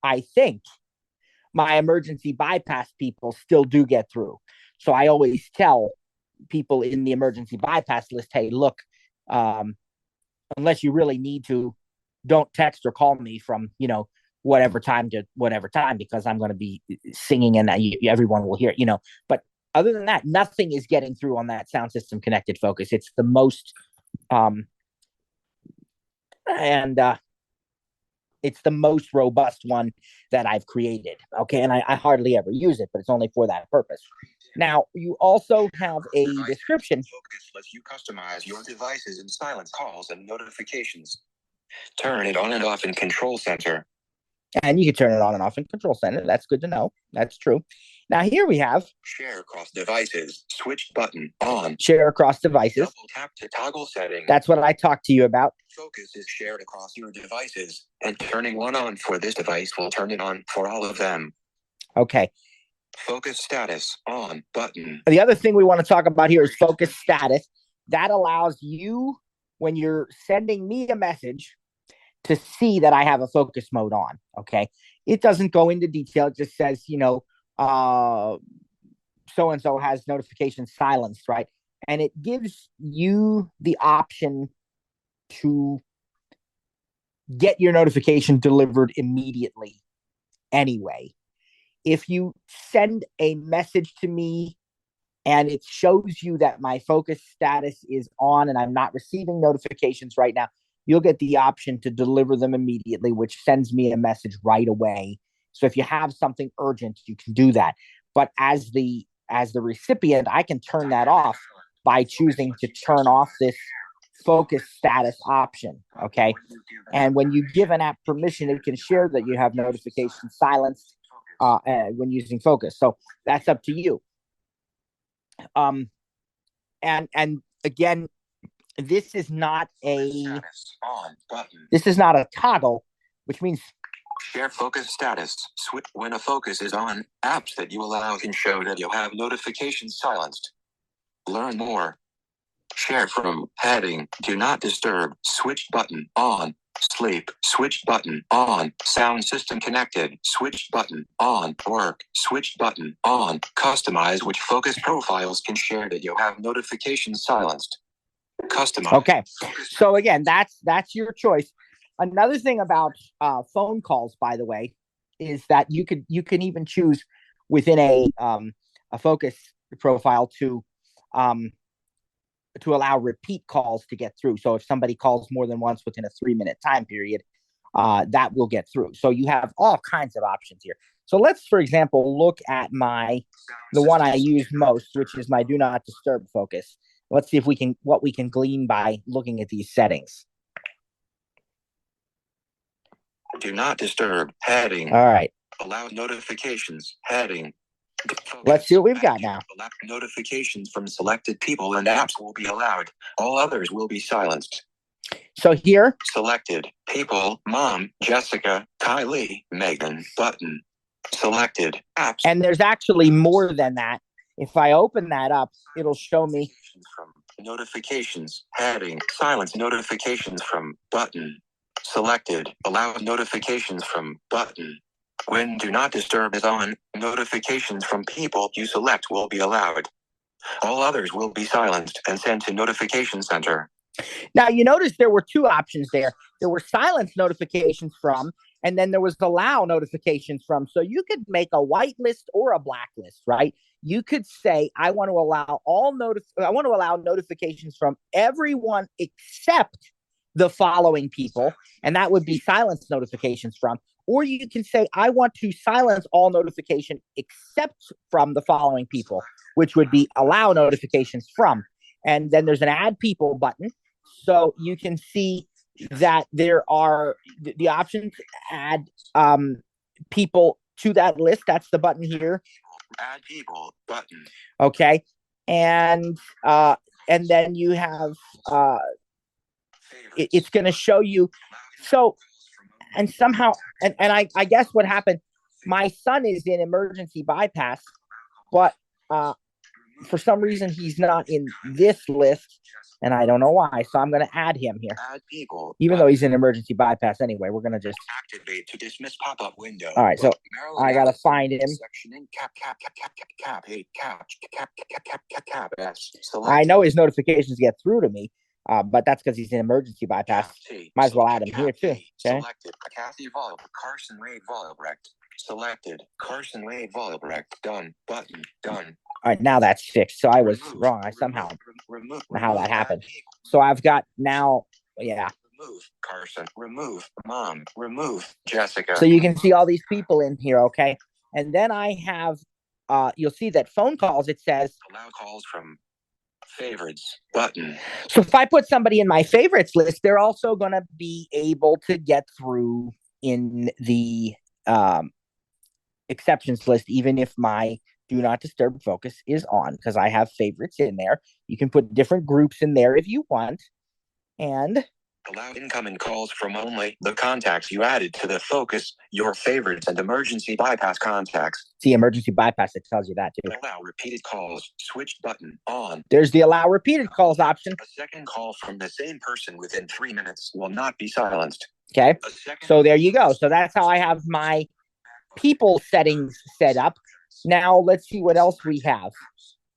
my emergency bypass people still do get through. So I always tell people in the emergency bypass list, hey, look, unless you really need to, don't text or call me from, whatever time to whatever time, because I'm going to be singing and everyone will hear, but other than that, nothing is getting through on that sound system connected focus. It's the most, it's the most robust one that I've created. Okay. And I hardly ever use it, but it's only for that purpose. Now, you also have a description. Focus lets you customize your devices in silence calls and notifications. Turn it on and off in Control Center. And you can turn it on and off in Control Center. That's good to know. That's true. Now, here we have Share across devices. Switch button on. Share across devices. Double tap to toggle settings. That's what I talked to you about. Focus is shared across your devices, and turning one on for this device will turn it on for all of them. Okay. Focus status on button. The other thing we want to talk about here is focus status. That allows you, when you're sending me a message, to see that I have a focus mode on. Okay. It doesn't go into detail. It just says, so-and-so has notifications silenced, right? And it gives you the option to get your notification delivered immediately anyway. If you send a message to me and it shows you that my focus status is on and I'm not receiving notifications right now, you'll get the option to deliver them immediately, which sends me a message right away. So if you have something urgent, you can do that. But as the recipient, I can turn that off by choosing to turn off this focus status option. Okay. And when you give an app permission, it can share that you have notifications silenced when using focus. So that's up to you. And again, this is not a toggle, which means share focus status. Switch when a focus is on. Apps that you allow can show that you have notifications silenced. Learn more. Share from heading. Do not disturb. Switch button on. Sleep. Switch button on. Sound system connected. Switch button on. Work. Switch button on. Customize which focus profiles can share that you have notifications silenced. Customize. Okay. So again, that's your choice. Another thing about phone calls, by the way, is that you can even choose within a focus profile to allow repeat calls to get through. So if somebody calls more than once within a 3-minute time period, that will get through. So you have all kinds of options here. So let's, for example, look at the one I use most, which is my do not disturb focus. Let's see if what we can glean by looking at these settings. Do not disturb heading. All right. Allow notifications heading. Let's see what we've got now. Notifications from selected people and apps will be allowed. All others will be silenced. So here, selected people, Mom, Jessica, Kylie, Megan, button. Selected apps. And there's actually more than that. If I open that up, it'll show me from notifications heading. Silence notifications from button. Selected. Allow notifications from button. When do not disturb is on, notifications from people you select will be allowed. All others will be silenced and sent to Notification Center. Now, you notice there were 2 options there. There were silence notifications from, and then there was allow notifications from. So you could make a whitelist or a blacklist, right? You could say, I want to allow notifications from everyone except the following people, and that would be silence notifications from. Or you can say, I want to silence all notification except from the following people, which would be allow notifications from. And then there's an add people button. So you can see that there are the options to add people to that list. That's the button here. Add people button. Okay. And then you have it's going to show you So, and somehow, and I guess what happened, my son is in emergency bypass, but for some reason he's not in this list, and I don't know why. So I'm going to add him here, Add people. even though he's in emergency bypass anyway. We're going to just Activate to dismiss pop-up window. all right. So Maryland I got to Allison, find him. Section in cap eight cap S. I know his notifications get through to me, but that's because he's in emergency bypass. Might as well add him here too. Okay. Selected Kathy Vol Carson Wade Volbrecht. Selected Carson Wade Volbrecht. Done. Button. Done. All right, now that's fixed. So I was wrong. I somehow how that happened. So I've got now, yeah. Remove Carson. Remove Mom. Remove Jessica. So you can see all these people in here, okay? And then I have, you'll see that phone calls. It says allow calls from favorites button. So if I put somebody in my favorites list, they're also going to be able to get through in the exceptions list, even if my do not disturb focus is on, because I have favorites in there. You can put different groups in there if you want. And allow incoming calls from only the contacts you added to the focus, your favorites, and emergency bypass contacts. See, emergency bypass, it tells you that too. Allow repeated calls, switch button on. There's the allow repeated calls option. A second call from the same person within 3 minutes will not be silenced. Okay, so there you go. So that's how I have my people settings set up. Now let's see what else we have.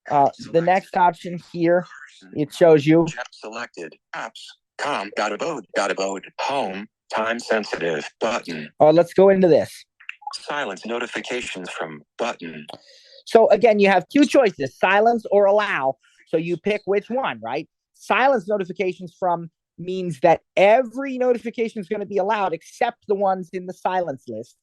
The next option here, it shows you selected apps. abode, home, time sensitive, button. Oh, let's go into this. Silence notifications from button. So again, you have two choices, silence or allow. So you pick which one, right? Silence notifications from means that every notification is going to be allowed except the ones in the silence list.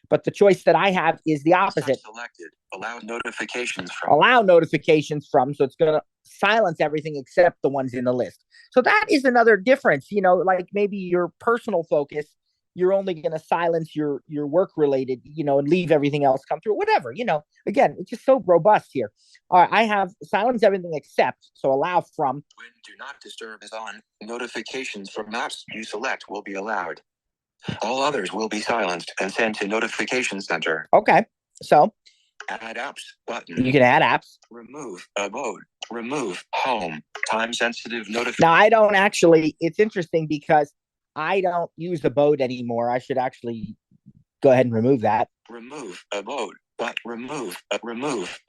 But the choice that I have is the opposite. Selected. Allow notifications from. Allow notifications from, so it's going to silence everything except the ones in the list. So that is another difference. You know, like maybe your personal focus, you're only going to silence your work related, you know, and leave everything else come through, whatever, you know. Again, it's just so robust here. All right, I have silence everything except, so allow from. When do not disturb is on, notifications from apps you select will be allowed. All others will be silenced and sent to notification center. Okay, so add apps button. You can add apps. Remove abode. Remove home. Time sensitive notification. Now I don't actually. It's interesting because I don't use abode anymore. I should actually go ahead and remove that. Remove abode, but remove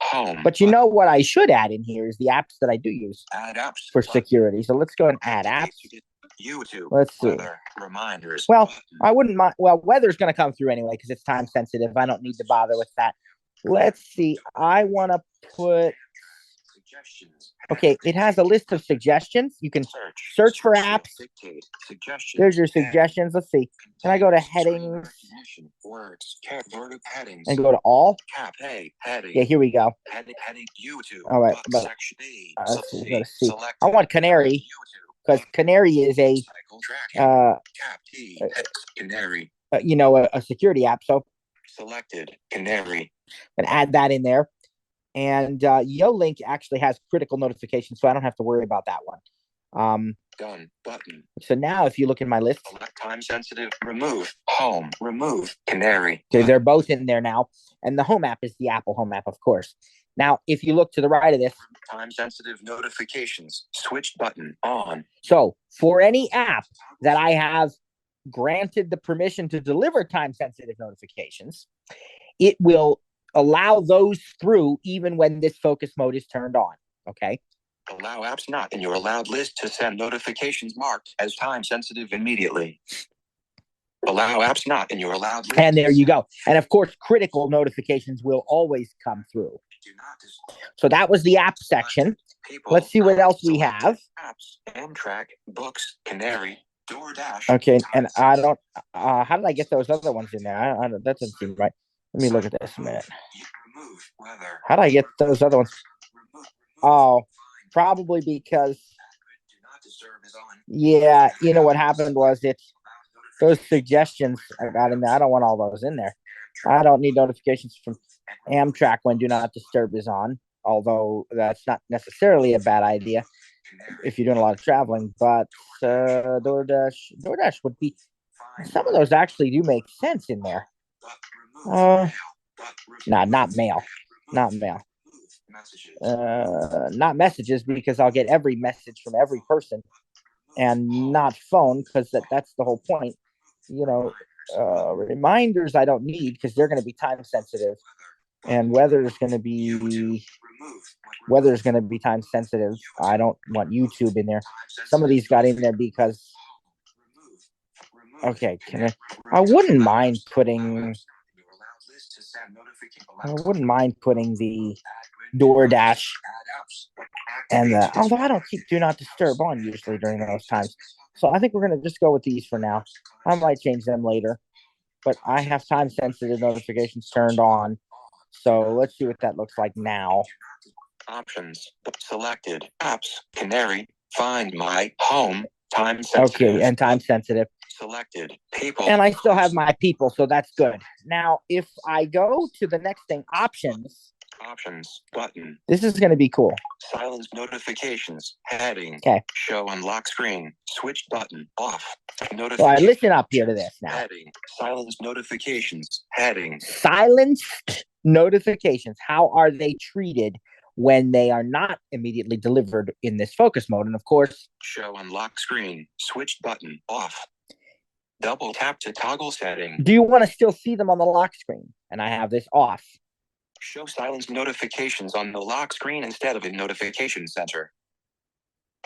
home. But you know what I should add in here is the apps that I do use. Add apps for security. So let's go and add apps. YouTube. Let's see. Weather, reminders. Well, button. I wouldn't mind. Well, weather's going to come through anyway because it's time sensitive. I don't need to bother with that. Let's see. I want to put. Suggestions. Okay, it has a list of suggestions. You can search for apps. Dictate. Suggestions. There's your suggestions. Let's see. Can I go to headings? Words. Cap headings. And go to all? Cap A. Heading. Yeah, here we go. Heading YouTube. All right. But, section B. let's see. I want Canary because Canary is a Cap T. Canary. You know, a security app. So selected Canary. And add that in there. And YoLink actually has critical notifications, so I don't have to worry about that one. Done button. So now if you look in my list, time sensitive, remove home, remove Canary. Okay, they're both in there now. And the home app is the Apple home app, of course. Now, if you look to the right of this, time sensitive notifications, switch button on. So for any app that I have granted the permission to deliver time sensitive notifications, it will allow those through even when this focus mode is turned on. Okay. Allow apps not in your allowed list to send notifications marked as time sensitive immediately. Allow apps not in your allowed list. And there you go. And of course, critical notifications will always come through. So that was the app section. People, let's see what else we have. Apps, Amtrak, books, Canary, DoorDash. Okay. And I don't, how did I get those other ones in there? I don't, that doesn't seem right. Let me look at this a minute. How do I get those other ones? Oh, probably because, yeah, you know what happened was those suggestions I got in there. I don't want all those in there. I don't need notifications from Amtrak when Do Not Disturb is on, although that's not necessarily a bad idea if you're doing a lot of traveling. But DoorDash would be Some of those actually do make sense in there. Not mail. Not mail. Not messages, because I'll get every message from every person, and not phone, because that's the whole point. Reminders I don't need, because they're going to be time sensitive, and weather is going to be time sensitive. I don't want YouTube in there. Some of these got in there because, okay, I wouldn't mind putting the DoorDash and although I don't keep Do Not Disturb on usually during those times. So I think we're going to just go with these for now. I might change them later, but I have time sensitive notifications turned on. So let's see what that looks like now. Options selected, apps, Canary, Find My, Home, time sensitive. Okay, and time sensitive. Selected, people. And I still have my people, so that's good. Now, if I go to the next thing, options button. This is going to be cool. Silence notifications heading. Okay. Show unlock screen. Switch button off. So I listen up here to this now. Heading. Silence notifications heading. Silenced notifications. How are they treated when they are not immediately delivered in this focus mode? And of course, show unlock screen. Switch button off. Double tap to toggle setting. Do you want to still see them on the lock screen? And I have this off. Show silence notifications on the lock screen instead of in notification center.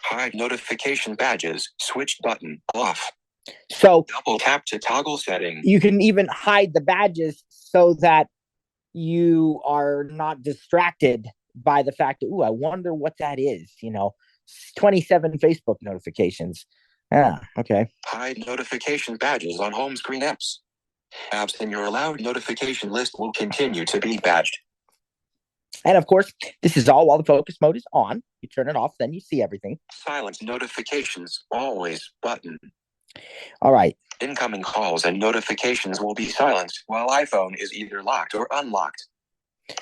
Hide notification badges. Switch button off. So double tap to toggle setting. You can even hide the badges so that you are not distracted by the fact that, I wonder what that is. 27 Facebook notifications. Yeah, okay. Hide notification badges on home screen apps. Apps in your allowed notification list will continue to be badged. And of course, this is all while the focus mode is on. You turn it off, then you see everything. Silence notifications, always button. All right. Incoming calls and notifications will be silenced while iPhone is either locked or unlocked.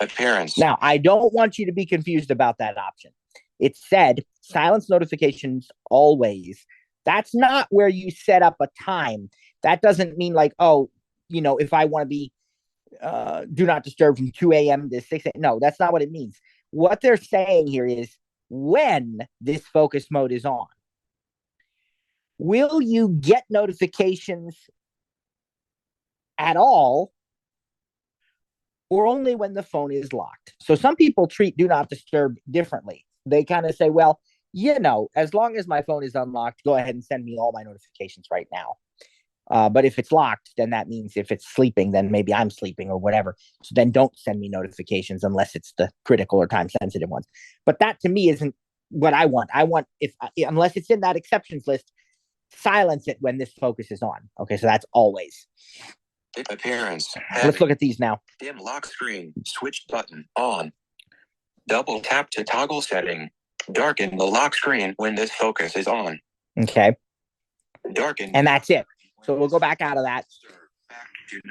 Appearance. Now, I don't want you to be confused about that option. It said silence notifications always. That's not where you set up a time. That doesn't mean like, if I want to be do not disturb from 2 a.m. to 6 a.m. No, that's not what it means. What they're saying here is when this focus mode is on, will you get notifications at all, or only when the phone is locked? So some people treat do not disturb differently. They kind of say, well, as long as my phone is unlocked, go ahead and send me all my notifications right now. But if it's locked, then that means if it's sleeping, then maybe I'm sleeping or whatever. So then don't send me notifications unless it's the critical or time sensitive ones. But that to me isn't what I want. I want, unless it's in that exceptions list, silence it when this focus is on. Okay, so that's always. Appearance. Let's look at these now. Dim lock screen. Switch button on. Double tap to toggle setting. Darken the lock screen when this focus is on. Okay. Darken. And that's it. So we'll go back out of that.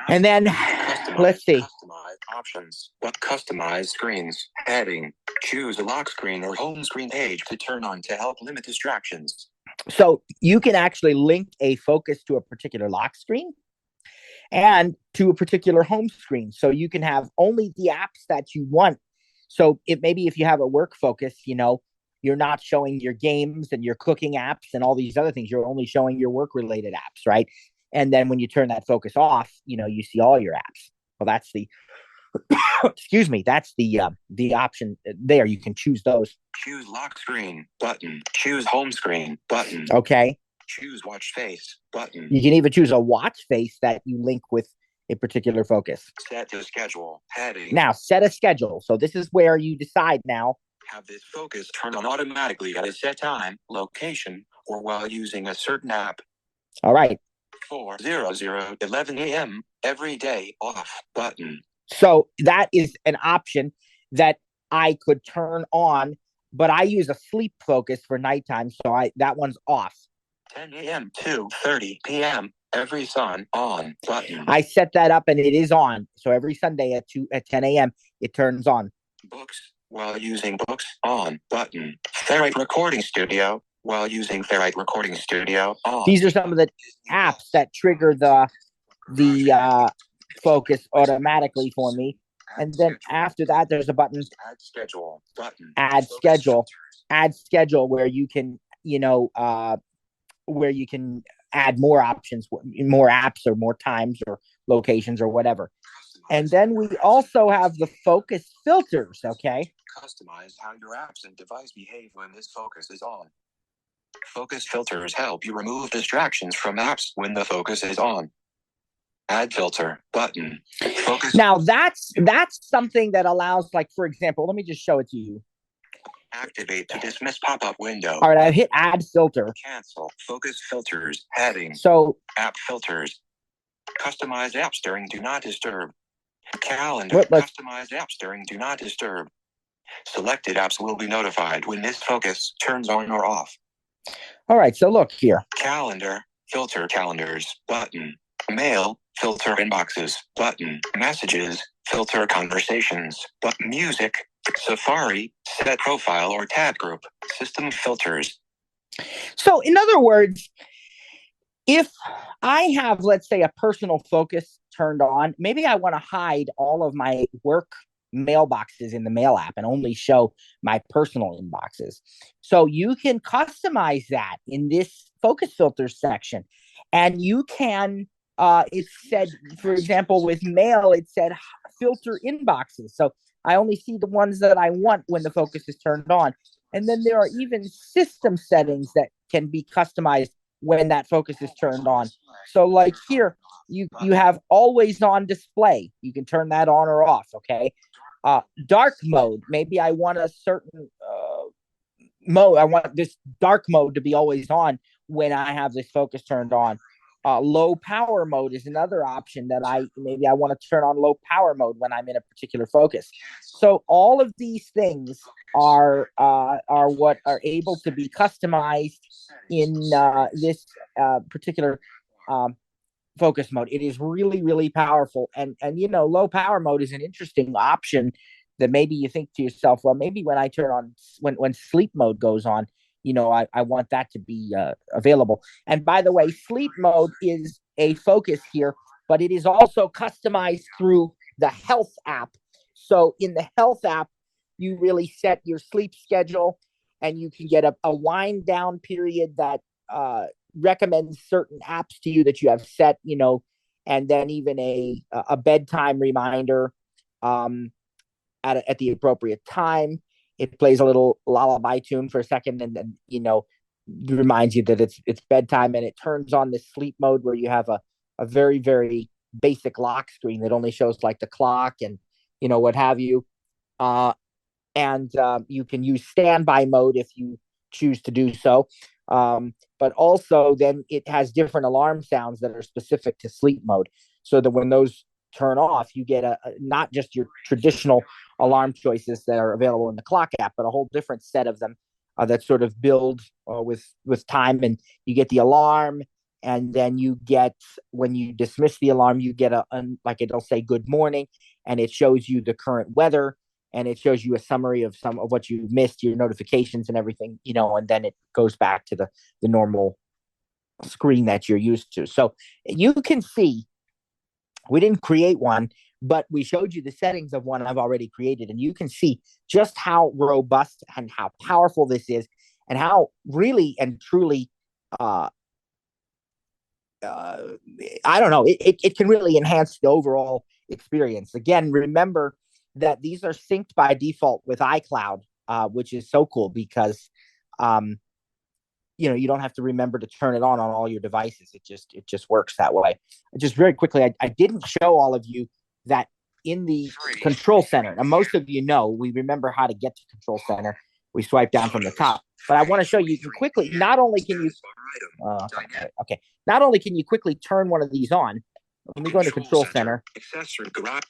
And then let's see. Customize options. Customize screens. Heading. Choose a lock screen or home screen page to turn on to help limit distractions. So you can actually link a focus to a particular lock screen and to a particular home screen. So you can have only the apps that you want. So if you have a work focus, you're not showing your games and your cooking apps and all these other things. You're only showing your work related apps, right? And then when you turn that focus off, you see all your apps. Well, that's the, excuse me, that's the option there. You can choose those. Choose lock screen button. Choose home screen button. Okay. Choose watch face button. You can even choose a watch face that you link with a particular focus. Set to schedule heading. Now set a schedule. So this is where you decide now. Have this focus turned on automatically at a set time, location, or while using a certain app. All right. 4:00 a.m. every day off button. So that is an option that I could turn on, but I use a sleep focus for nighttime, so that one's off. 10 a.m. to 30 p.m. every sun on button. I set that up and it is on. So every Sunday at 10 a.m. it turns on. Books while using books on button. Ferrite recording studio While using Ferrite Recording Studio, These are some of the apps that trigger the focus automatically for me. And then after that, there's a button, Add Schedule button. Add Schedule, where you can, where you can add more options, more apps or more times or locations or whatever. And then we also have the focus filters, okay? Customize how your apps and device behave when this focus is on. Focus filters help you remove distractions from apps when the focus is on. Add filter button. Focus. Now that's something that allows, like, for example, let me just show it to you. Activate to dismiss pop-up window. All right, I've hit add filter. Cancel. Focus filters. Heading. So app filters. Customize apps during do not disturb. Calendar. Customize apps during do not disturb. Selected apps will be notified when this focus turns on or off. All right, so look here. Calendar. Filter calendars. Button. Mail. Filter inboxes. Button. Messages. Filter conversations. But music. Safari. Set profile or tab group. System filters. So in other words, if I have, let's say, a personal focus turned on, maybe I want to hide all of my work mailboxes in the mail app and only show my personal inboxes. So you can customize that in this focus filters section. And you can, it said, for example, with mail, it said filter inboxes. So I only see the ones that I want when the focus is turned on. And then there are even system settings that can be customized when that focus is turned on. So like here, you have always on display. You can turn that on or off, okay? Dark mode, maybe I want a certain mode. I want this dark mode to be always on when I have this focus turned on. Low power mode is another option that I want to turn on low power mode when I'm in a particular focus. So all of these things are what are able to be customized in this particular focus mode. It is really, really powerful. And low power mode is an interesting option that maybe you think to yourself, well, maybe when I turn on, when sleep mode goes on, I want that to be available. And by the way, sleep mode is a focus here, but it is also customized through the health app. So in the health app, you really set your sleep schedule, and you can get a wind down period that recommends certain apps to you that you have set, and then even a bedtime reminder at the appropriate time. It plays a little lullaby tune for a second, and then reminds you that it's bedtime, and it turns on this sleep mode where you have a very, very basic lock screen that only shows like the clock and what have you. And you can use standby mode if you choose to do so. But also then it has different alarm sounds that are specific to sleep mode, so that when those turn off, you get not just your traditional alarm choices that are available in the clock app, but a whole different set of them that sort of build with time. And you get the alarm, and then you get, when you dismiss the alarm, you get like it'll say good morning, and it shows you the current weather, and it shows you a summary of some of what you missed, your notifications and everything, and then it goes back to the normal screen that you're used to. So you can see, we didn't create one, but we showed you the settings of one I've already created, and you can see just how robust and how powerful this is, and how really and truly, I don't know, it can really enhance the overall experience. Again, remember that these are synced by default with iCloud, which is so cool because, you don't have to remember to turn it on all your devices. It just works that way. Just very quickly, I didn't show all of you that in the control center. Now, most of you know, we remember how to get to control center. We swipe down from the top, but I want to show you quickly. Not only can you, not only can you quickly turn one of these on. Let me go into control center. Accessory, garage,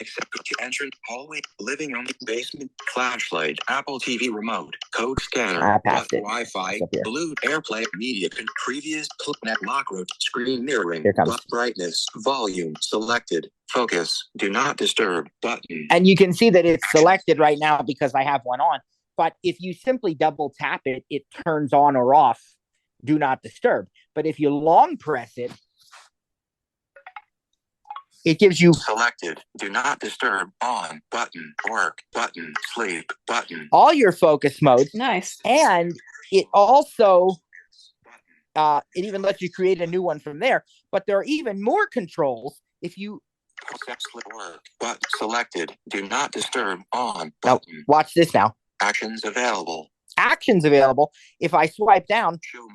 entrance, hallway, living room, basement, flashlight, Apple TV remote, code scanner, Wi-Fi, Blue AirPlay, media, previous net lock root, screen mirroring, brightness, volume, selected, focus, do not disturb button. And you can see that it's selected right now because I have one on. But if you simply double tap it, it turns on or off do not disturb. But if you long press it, it gives you selected, do not disturb, on, button, work, button, sleep, button, all your focus modes. Nice. And it also, it even lets you create a new one from there. But there are even more controls if you work, but selected, do not disturb, on, now button. watch this now. Actions available. Actions available. If I swipe down, show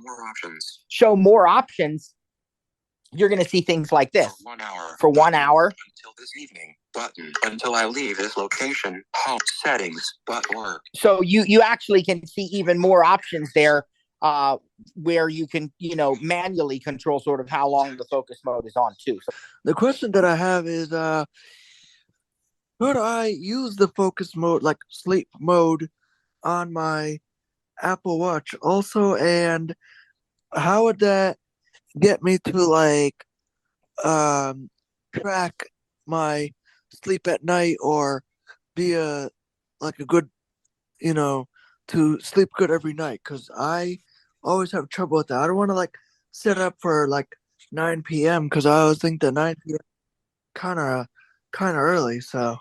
more options, you're going to see things like this. For 1 hour. For 1 hour. Until this evening. Button. Until I leave this location. Home settings. But work. So you actually can see even more options there, where you can, manually control sort of how long the focus mode is on too. So the question that I have is, could I use the focus mode, like sleep mode, on my Apple Watch also? And how would that get me to track my sleep at night, or be a good, to sleep good every night? Because I always have trouble with that. I don't want to set up for 9 p.m. because I always think that 9 p.m. kind of early. So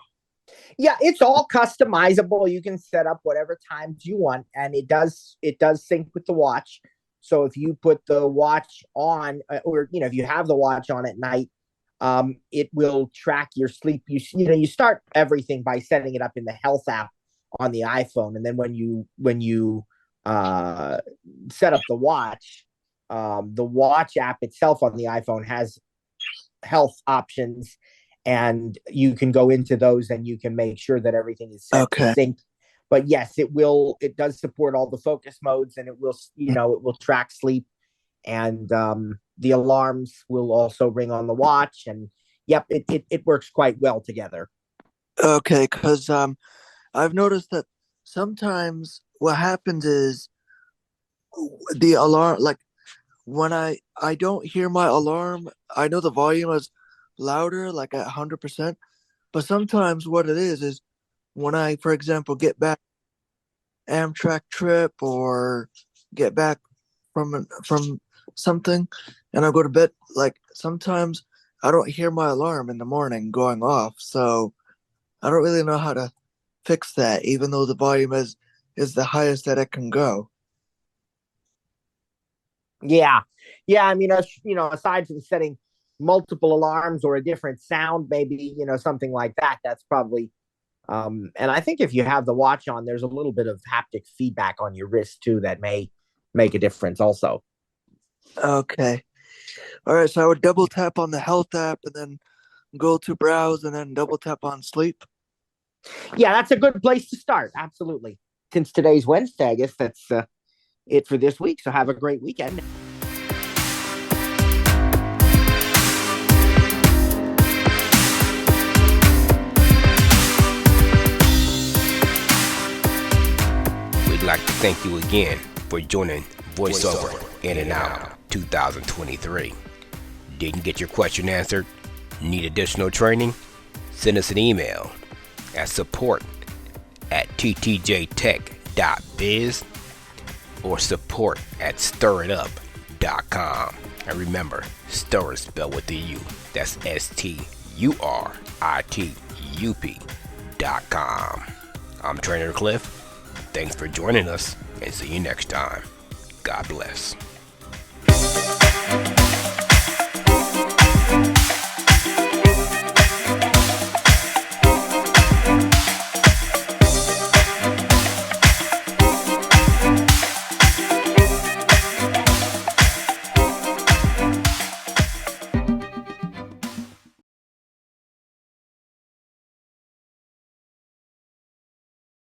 yeah, it's all customizable. You can set up whatever times you want, and it does sync with the watch. So if you put the watch on, or if you have the watch on at night, it will track your sleep. You start everything by setting it up in the health app on the iPhone, and then when you set up the watch app itself on the iPhone has health options, and you can go into those and you can make sure that everything is set to sync. But yes, it does support all the focus modes, and it will track sleep, and the alarms will also ring on the watch, and yep, it works quite well together. Okay, because I've noticed that sometimes what happens is the alarm, when I don't hear my alarm, I know the volume is louder, at 100%, but sometimes what it is when I, for example, get back Amtrak trip or get back from something and I go to bed, sometimes I don't hear my alarm in the morning going off, so I don't really know how to fix that, even though the volume is the highest that it can go. Yeah. I mean, aside from setting multiple alarms or a different sound, maybe, something like that, that's probably, and I think if you have the watch on, there's a little bit of haptic feedback on your wrist too that may make a difference also. Okay. All right. So I would double tap on the health app and then go to browse and then double tap on sleep. Yeah, that's a good place to start. Absolutely. Since today's Wednesday, I guess that's it for this week. So have a great weekend. We'd like to thank you again for joining Voiceover In&Out 2023. Didn't get your question answered? Need additional training? Send us an email at support@ttjtech.biz or support@stiritup.com. And remember, stir is spelled with the U. That's STURITUP.com. I'm Trainer Cliff. Thanks for joining us, and see you next time. God bless.